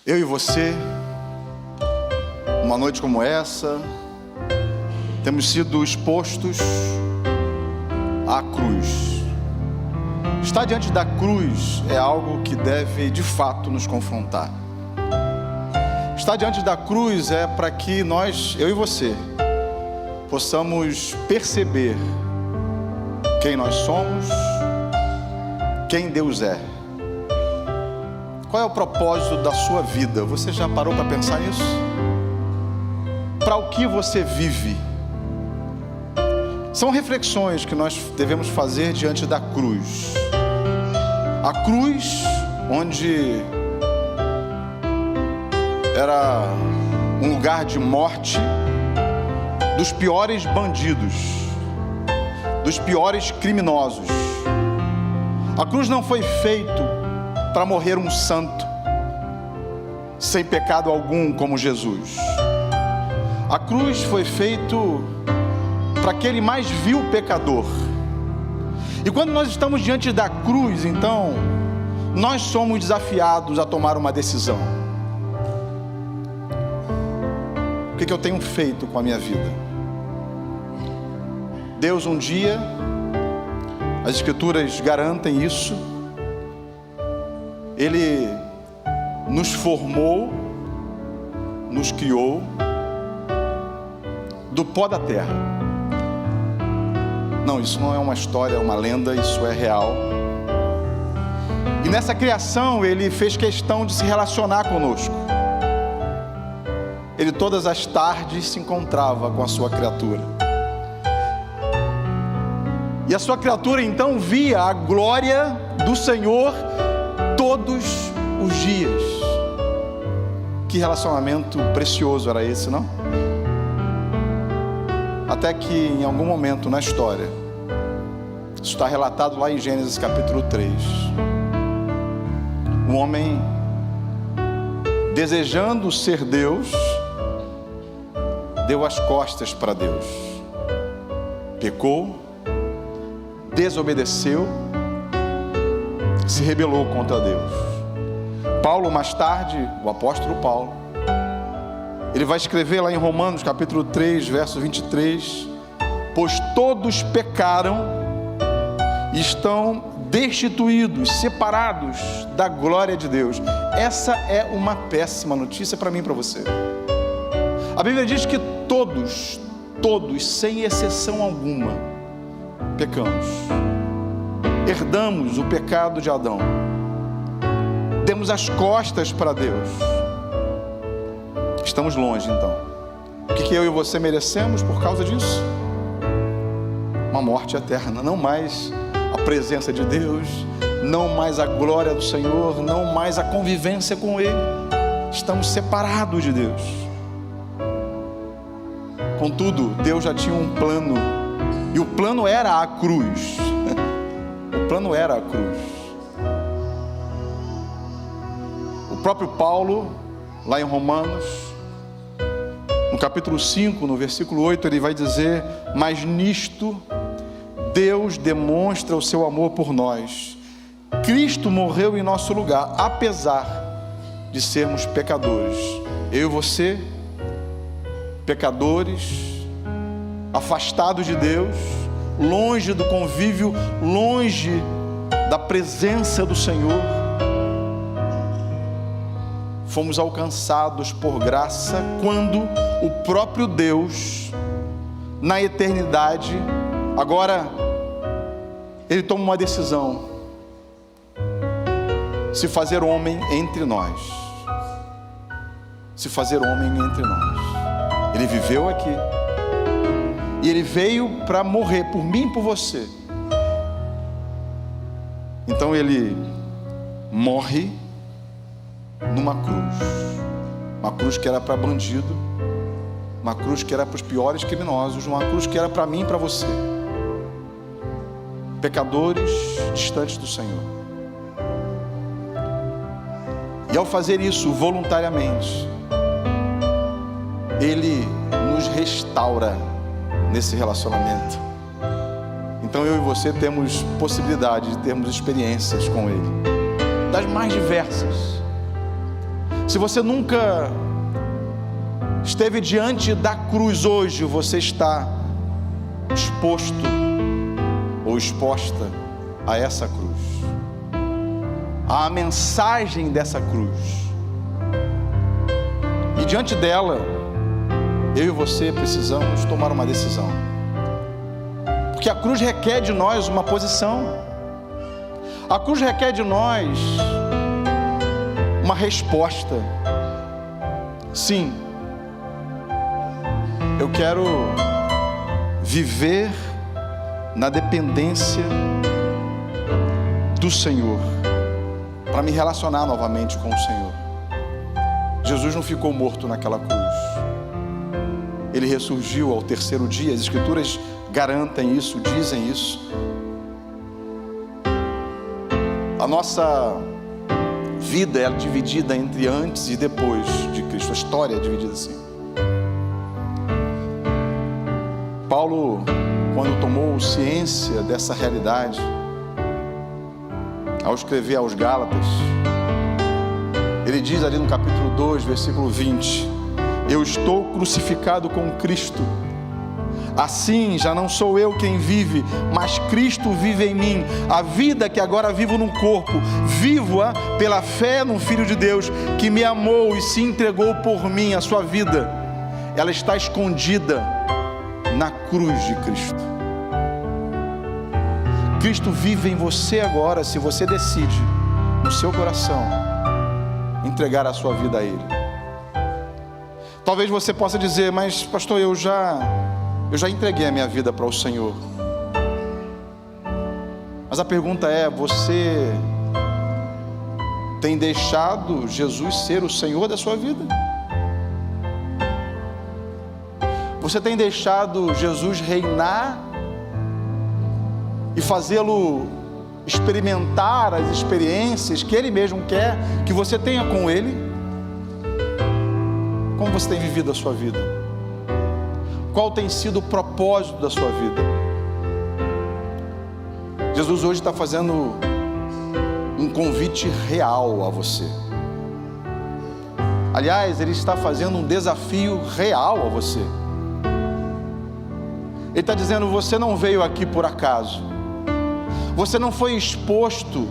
eu e você, uma noite como essa, temos sido expostos à cruz. Estar diante da cruz é algo que deve de fato nos confrontar. Estar diante da cruz é para que nós, eu e você, possamos perceber quem nós somos, quem Deus é. Qual é o propósito da sua vida? Você já parou para pensar nisso? Para o que você vive? São reflexões que nós devemos fazer diante da cruz. A cruz, onde era um lugar de morte dos piores bandidos, dos piores criminosos. A cruz não foi feito para morrer um santo, sem pecado algum como Jesus. A cruz foi feito para aquele mais vil pecador. E quando nós estamos diante da cruz, então, nós somos desafiados a tomar uma decisão. O que eu tenho feito com a minha vida? Deus, um dia, as Escrituras garantem isso, Ele nos formou, nos criou do pó da terra. Não, isso não é uma história, é uma lenda, isso é real. E nessa criação Ele fez questão de se relacionar conosco. Ele todas as tardes se encontrava com a sua criatura. E a sua criatura então via a glória do Senhor todos os dias. Que relacionamento precioso era esse, não? Até que em algum momento na história, isso está relatado lá em Gênesis capítulo 3, o homem, desejando ser Deus, deu as costas para Deus, pecou, desobedeceu, se rebelou contra Deus. Paulo, mais tarde, o apóstolo Paulo, ele vai escrever lá em Romanos capítulo 3, verso 23, pois todos pecaram e estão destituídos, separados da glória de Deus. Essa é uma péssima notícia para mim e para você. A Bíblia diz que todos, sem exceção alguma, pecamos. Herdamos o pecado de Adão. Demos as costas para Deus. Estamos longe, então. O que eu e você merecemos por causa disso? Uma morte eterna. Não mais a presença de Deus, não mais a glória do Senhor, não mais a convivência com Ele. Estamos separados de Deus. Contudo, Deus já tinha um plano, e o plano era a cruz. O plano era a cruz. O próprio Paulo, lá em Romanos, no capítulo 5, no versículo 8, ele vai dizer: mas nisto Deus demonstra o seu amor por nós. Cristo morreu em nosso lugar, apesar de sermos pecadores. Eu e você, pecadores, afastados de Deus, longe do convívio, longe da presença do Senhor, fomos alcançados por graça quando o próprio Deus, na eternidade, agora Ele toma uma decisão: se fazer homem entre nós. Se fazer homem entre nós. Ele viveu aqui e Ele veio para morrer por mim e por você. Então Ele morre numa cruz, uma cruz que era para bandido, uma cruz que era para os piores criminosos, uma cruz que era para mim e para você, pecadores distantes do Senhor. E ao fazer isso voluntariamente, Ele nos restaura nesse relacionamento. Então eu e você temos possibilidade de termos experiências com Ele, das mais diversas. Se você nunca esteve diante da cruz, hoje você está exposto ou exposta a essa cruz, à mensagem dessa cruz. E diante dela, eu e você precisamos tomar uma decisão, porque a cruz requer de nós uma posição, a cruz requer de nós uma resposta. Sim, eu quero viver na dependência do Senhor, para me relacionar novamente com o Senhor. Jesus não ficou morto naquela cruz, Ele ressurgiu ao terceiro dia. As Escrituras garantem isso, dizem isso. A nossa vida é dividida entre antes e depois de Cristo. A história é dividida assim. Paulo, quando tomou ciência dessa realidade, ao escrever aos Gálatas, ele diz ali no capítulo 2, versículo 20: eu estou crucificado com Cristo, assim já não sou eu quem vive, mas Cristo vive em mim. A vida que agora vivo no corpo, vivo-a pela fé no Filho de Deus, que me amou e se entregou por mim. A sua vida, ela está escondida na cruz de Cristo. Cristo vive em você agora, se você decide no seu coração entregar a sua vida a Ele. Talvez você possa dizer: mas pastor, eu já entreguei a minha vida para o Senhor. Mas a pergunta é: você tem deixado Jesus ser o Senhor da sua vida? Você tem deixado Jesus reinar e fazê-lo experimentar as experiências que Ele mesmo quer que você tenha com Ele? Como você tem vivido a sua vida? Qual tem sido o propósito da sua vida? Jesus hoje está fazendo um convite real a você. Aliás, Ele está fazendo um desafio real a você. Ele está dizendo: você não veio aqui por acaso. Você não foi exposto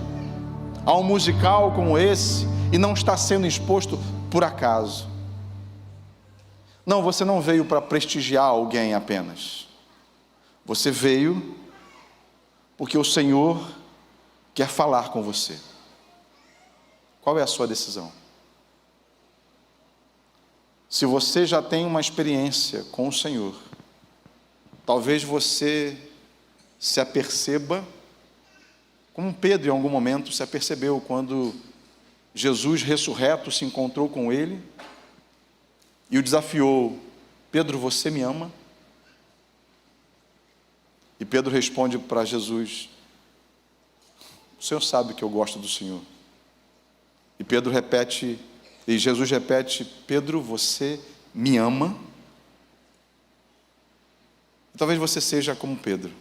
a um musical como esse e não está sendo exposto por acaso. Não, você não veio para prestigiar alguém apenas. Você veio porque o Senhor quer falar com você. Qual é a sua decisão? Se você já tem uma experiência com o Senhor, talvez você se aperceba, como Pedro em algum momento se apercebeu quando Jesus ressurreto se encontrou com ele e o desafiou: Pedro, você me ama? E Pedro responde para Jesus: o Senhor sabe que eu gosto do Senhor. E Pedro repete, e Jesus repete: Pedro, você me ama? Talvez você seja como Pedro,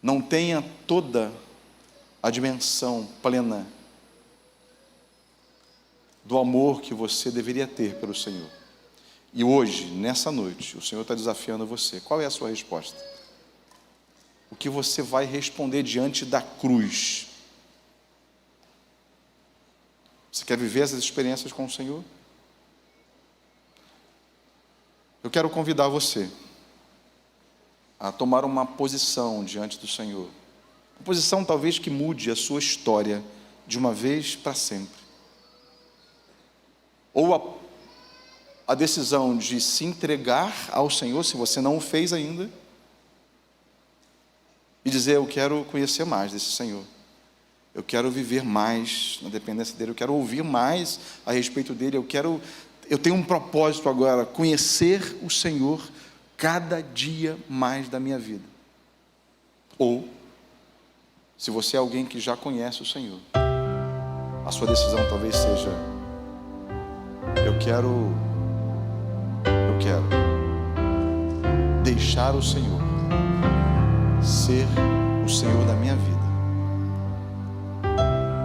não tenha toda a dimensão plena do amor que você deveria ter pelo Senhor. E hoje, nessa noite, o Senhor está desafiando você. Qual é a sua resposta? O que você vai responder diante da cruz? Você quer viver essas experiências com o Senhor? Eu quero convidar você a tomar uma posição diante do Senhor. Uma posição talvez que mude a sua história de uma vez para sempre. Ou a decisão de se entregar ao Senhor, se você não o fez ainda, e dizer: eu quero conhecer mais desse Senhor. Eu quero viver mais na dependência dEle. Eu quero ouvir mais a respeito dEle. Eu tenho um propósito agora: conhecer o Senhor cada dia mais da minha vida. Ou, se você é alguém que já conhece o Senhor, a sua decisão talvez seja: eu quero deixar o Senhor ser o Senhor da minha vida.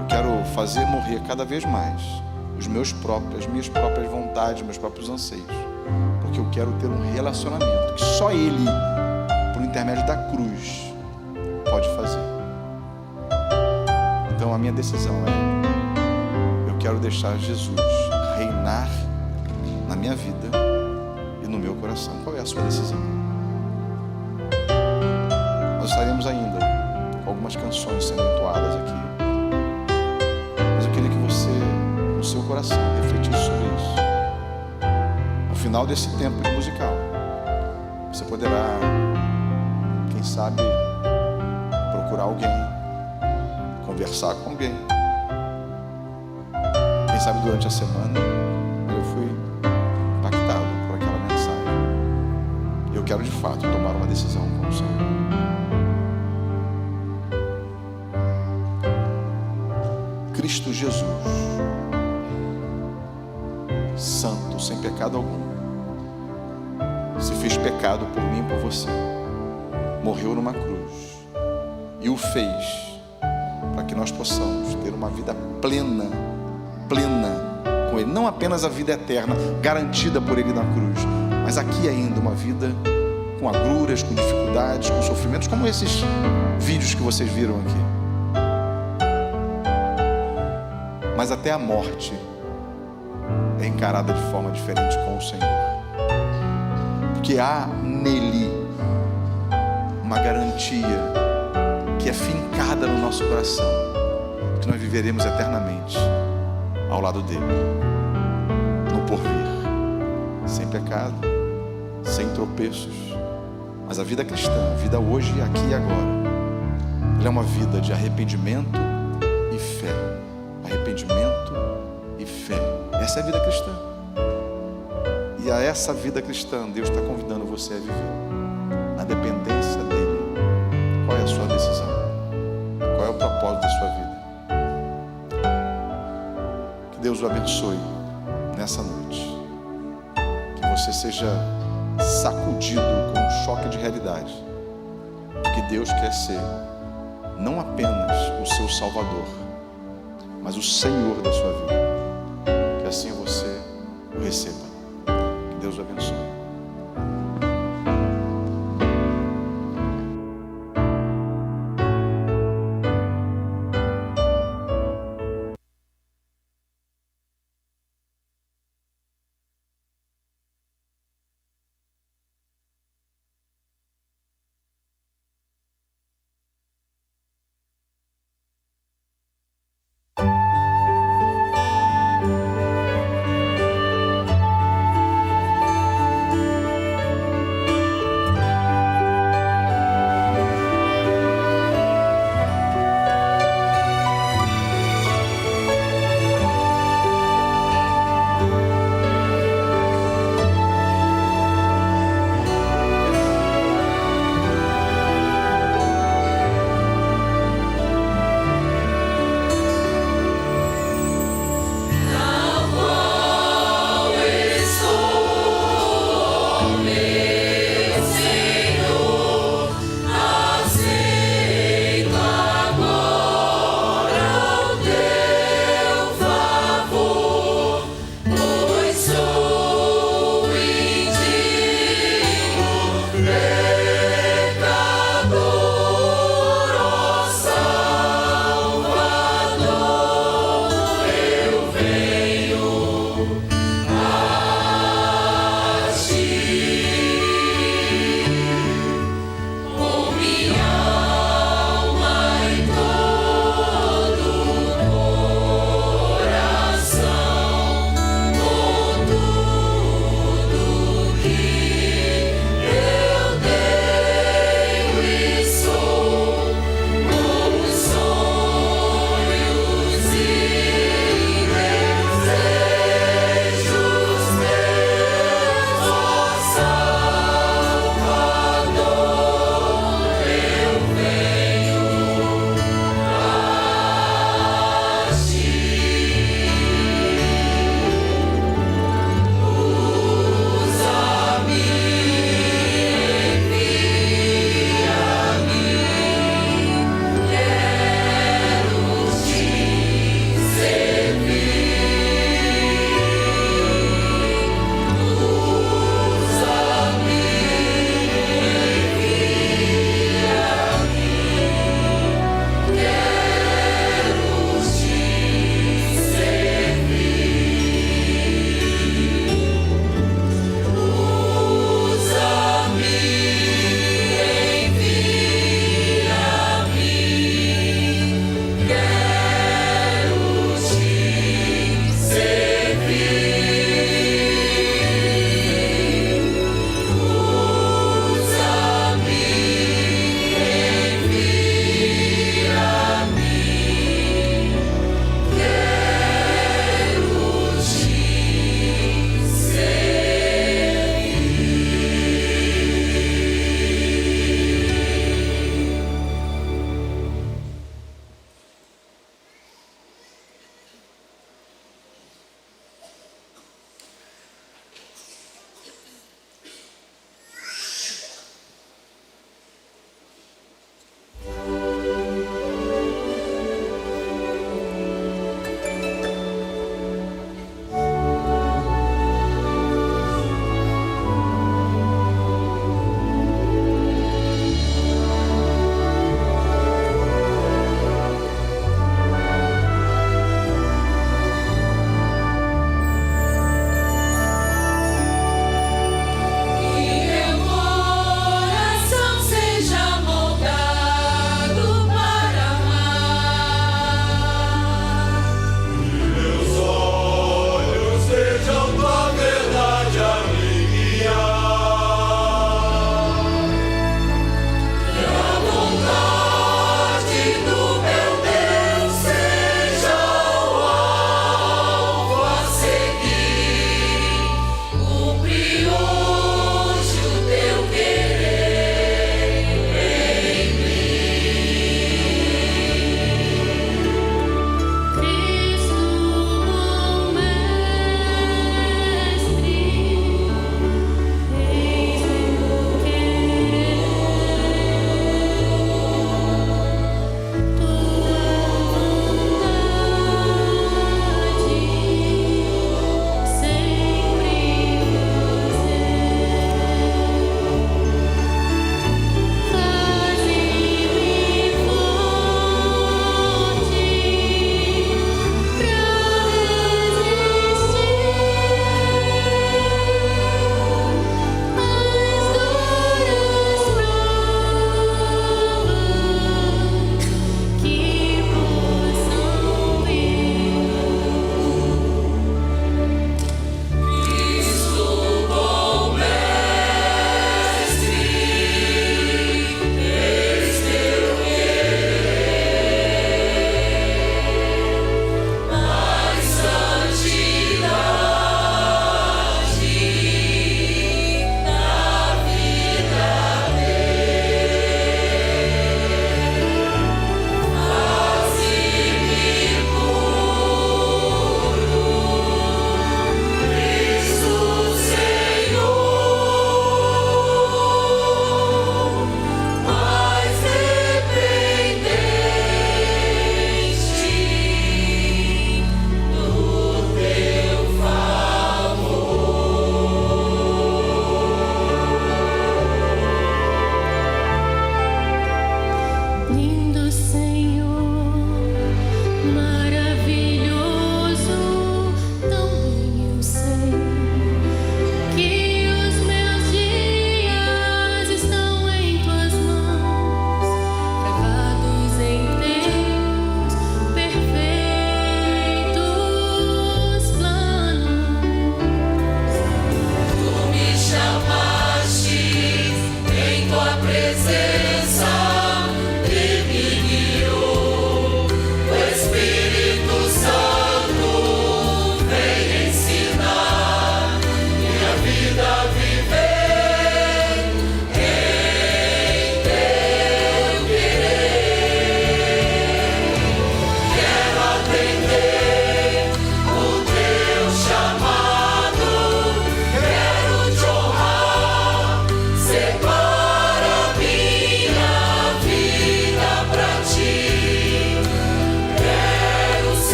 Eu quero fazer morrer cada vez mais as minhas próprias vontades, meus próprios anseios, porque eu quero ter um relacionamento que só Ele, por intermédio da cruz, pode fazer. Então a minha decisão é: eu quero deixar Jesus reinar na minha vida e no meu coração. Qual é a sua decisão? Nós estaremos ainda com algumas canções sendo entoadas aqui, mas eu queria que você, no seu coração, refletisse sobre isso. No final desse tempo musical, você poderá, quem sabe, procurar alguém, conversar com alguém. Quem sabe durante a semana eu fui impactado por aquela mensagem. Eu quero de fato tomar uma decisão com o Senhor. Cristo Jesus, santo, sem pecado algum, se fez pecado por mim e por você, morreu numa cruz e o fez para que nós possamos ter uma vida plena com Ele. Não apenas a vida eterna, garantida por Ele na cruz, mas aqui ainda uma vida com agruras, com dificuldades, com sofrimentos, como esses vídeos que vocês viram aqui. Mas até a morte é encarada de forma diferente com o Senhor, porque há nele uma garantia que é fincada no nosso coração, que nós viveremos eternamente ao lado dele, no porvir, sem pecado, sem tropeços. Mas a vida cristã, a vida hoje, aqui e agora, ela é uma vida de arrependimento e fé. Arrependimento e fé. Essa é a vida cristã. E a essa vida cristã Deus está convidando você a viver na dependência dele. Qual é a sua decisão? Qual é o propósito da sua vida? Que Deus o abençoe nessa noite. Que você seja sacudido com um choque de realidade, que Deus quer ser não apenas o seu Salvador, mas o Senhor da sua vida. Que assim você o receba. Que Deus o abençoe.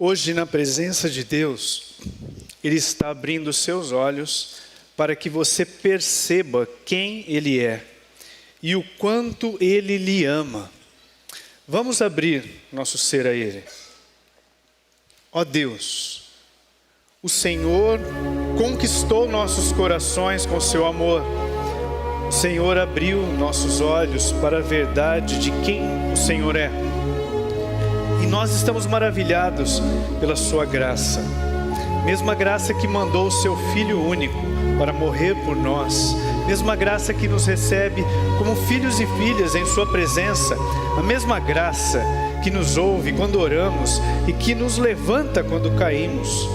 Hoje, na presença de Deus, Ele está abrindo seus olhos para que você perceba quem Ele é e o quanto Ele lhe ama. Vamos abrir nosso ser a Ele. Ó Deus, o Senhor conquistou nossos corações com seu amor. O Senhor abriu nossos olhos para a verdade de quem o Senhor é. E nós estamos maravilhados pela sua graça. Mesma graça que mandou o seu Filho único para morrer por nós. Mesma graça que nos recebe como filhos e filhas em sua presença. A mesma graça que nos ouve quando oramos e que nos levanta quando caímos.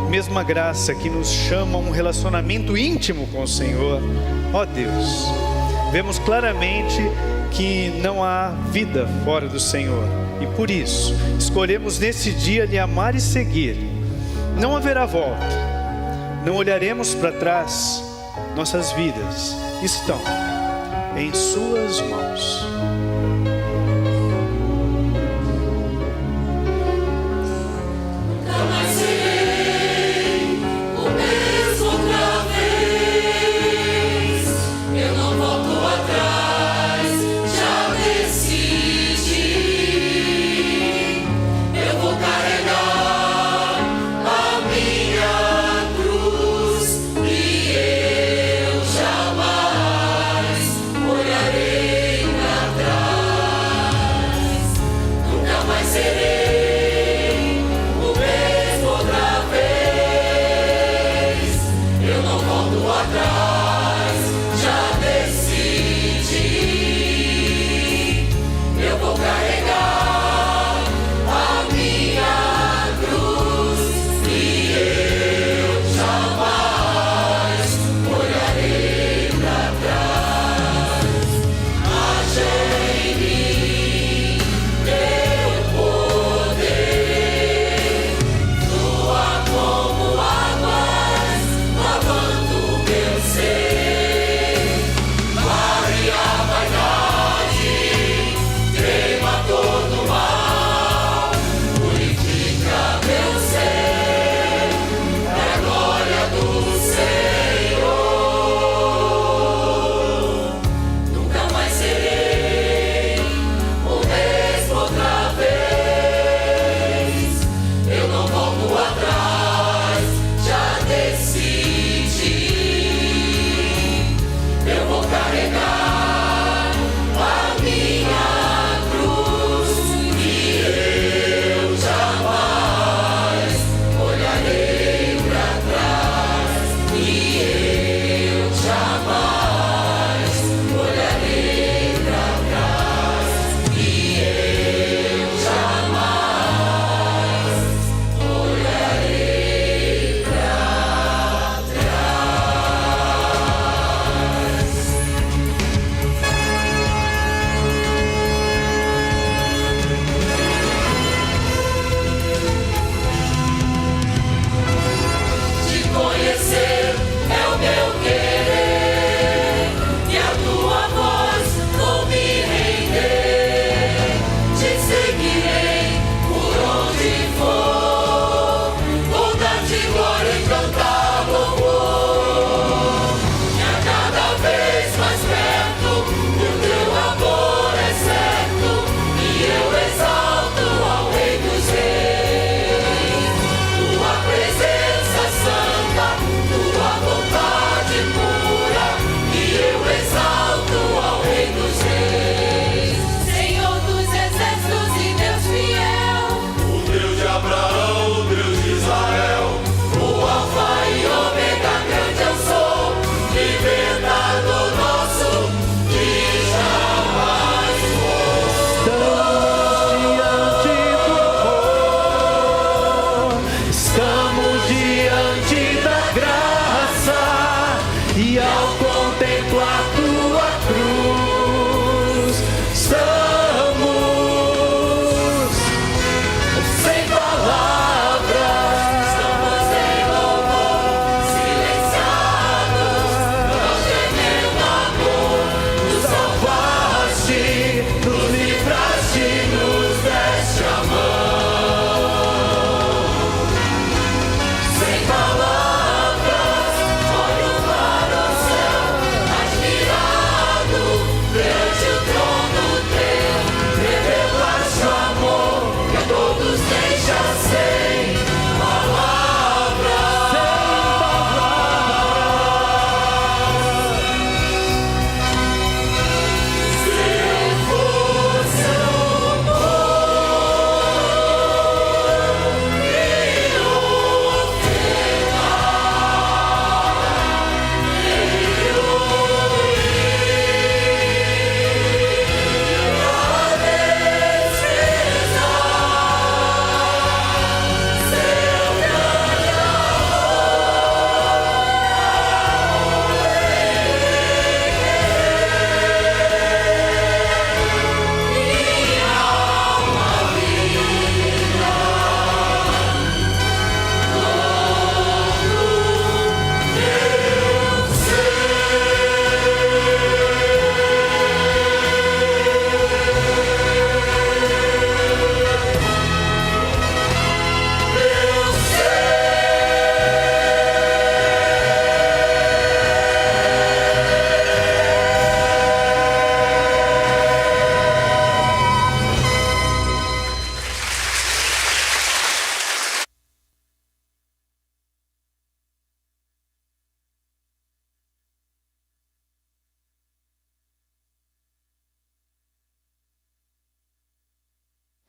Mesma graça que nos chama a um relacionamento íntimo com o Senhor. Ó Deus, vemos claramente que não há vida fora do Senhor. E por isso, escolhemos nesse dia lhe amar e seguir. Não haverá volta. Não olharemos para trás. Nossas vidas estão em suas mãos. Seu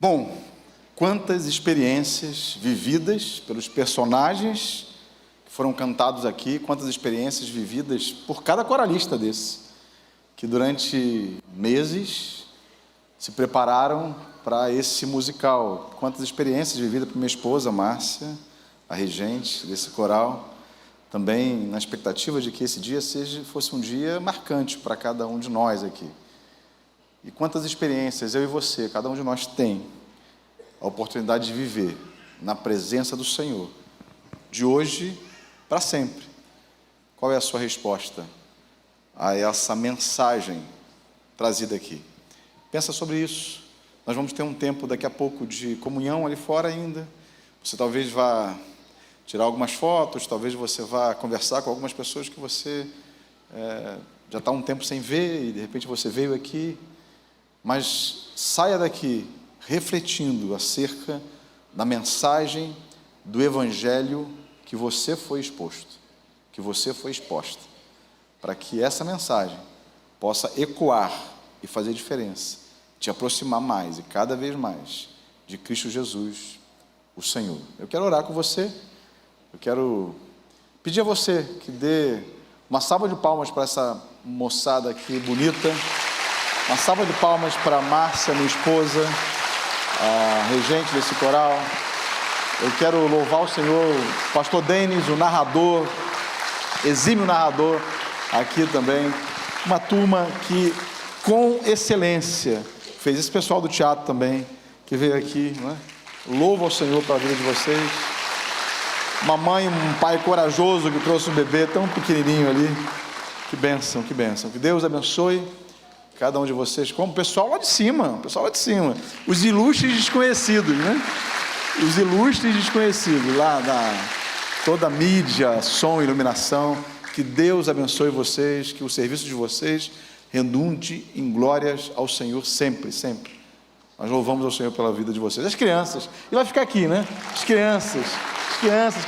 Bom, quantas experiências vividas pelos personagens que foram cantados aqui, quantas experiências vividas por cada coralista desse, que durante meses se prepararam para esse musical. Quantas experiências vividas por minha esposa, Márcia, a regente desse coral, também na expectativa de que esse dia fosse um dia marcante para cada um de nós aqui. E quantas experiências eu e você, cada um de nós tem a oportunidade de viver na presença do Senhor, de hoje para sempre. Qual é a sua resposta a essa mensagem trazida aqui? Pensa sobre isso. Nós vamos ter um tempo daqui a pouco de comunhão ali fora ainda. Você talvez vá tirar algumas fotos, talvez você vá conversar com algumas pessoas que você já está um tempo sem ver e de repente você veio aqui. Mas saia daqui refletindo acerca da mensagem do Evangelho que você foi exposto, que você foi exposta, para que essa mensagem possa ecoar e fazer diferença, te aproximar mais e cada vez mais de Cristo Jesus, o Senhor. Eu quero orar com você, eu quero pedir a você que dê uma salva de palmas para essa moçada aqui bonita, uma salva de palmas para Márcia, minha esposa, a regente desse coral. Eu quero louvar o Senhor, o pastor Denis, o narrador, exímio narrador, aqui também, uma turma que com excelência fez, esse pessoal do teatro também, que veio aqui, não é? Louvo ao Senhor pela vida de vocês, uma mãe, um pai corajoso que trouxe um bebê tão pequenininho ali, que bênção, que Deus abençoe cada um de vocês, como o pessoal lá de cima, os ilustres desconhecidos, né? Os ilustres desconhecidos, lá da toda a mídia, som, iluminação, que Deus abençoe vocês, que o serviço de vocês redunde em glórias ao Senhor sempre, sempre. Nós louvamos ao Senhor pela vida de vocês. As crianças, e vai ficar aqui, né? As crianças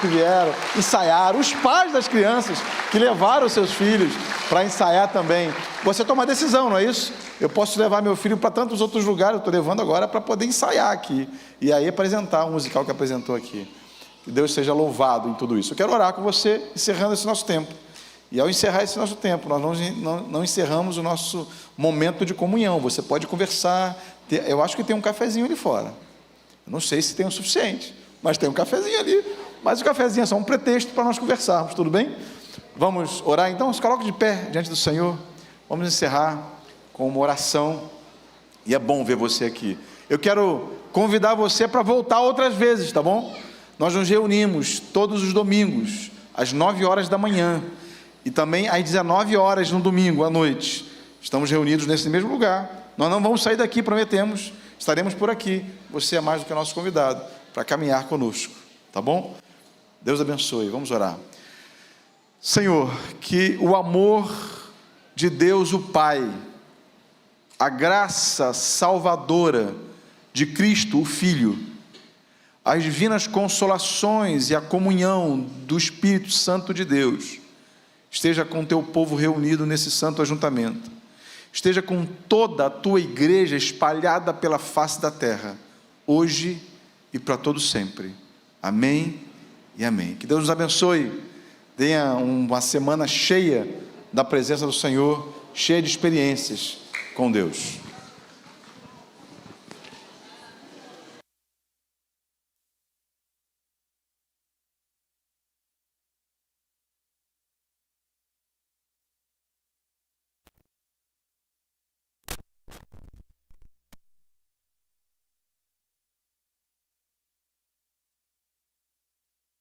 que vieram, ensaiaram, os pais das crianças que levaram seus filhos para ensaiar também. Você toma a decisão, não é isso? Eu posso levar meu filho para tantos outros lugares, eu estou levando agora para poder ensaiar aqui, e aí apresentar o musical que apresentou aqui. Que Deus seja louvado em tudo isso. Eu quero orar com você, encerrando esse nosso tempo. E ao encerrar esse nosso tempo, nós não encerramos o nosso momento de comunhão. Você pode conversar, eu acho que tem um cafezinho ali fora. Eu não sei se tem o suficiente, mas tem um cafezinho ali. Mas o cafezinho é só um pretexto para nós conversarmos, tudo bem? Vamos orar então? Se coloque de pé diante do Senhor. Vamos encerrar com uma oração. E é bom ver você aqui. Eu quero convidar você para voltar outras vezes, tá bom? Nós nos reunimos todos os domingos, às 9 horas da manhã. E também às 19 horas no domingo, à noite. Estamos reunidos nesse mesmo lugar. Nós não vamos sair daqui, prometemos. Estaremos por aqui. Você é mais do que nosso convidado para caminhar conosco. Tá bom? Deus abençoe. Vamos orar. Senhor, que o amor de Deus o Pai, a graça salvadora de Cristo, o Filho, as divinas consolações e a comunhão do Espírito Santo de Deus, esteja com o teu povo reunido nesse santo ajuntamento, esteja com toda a tua igreja espalhada pela face da terra, hoje e para todo sempre. Amém e amém. Que Deus nos abençoe, tenha uma semana cheia da presença do Senhor, cheia de experiências com Deus.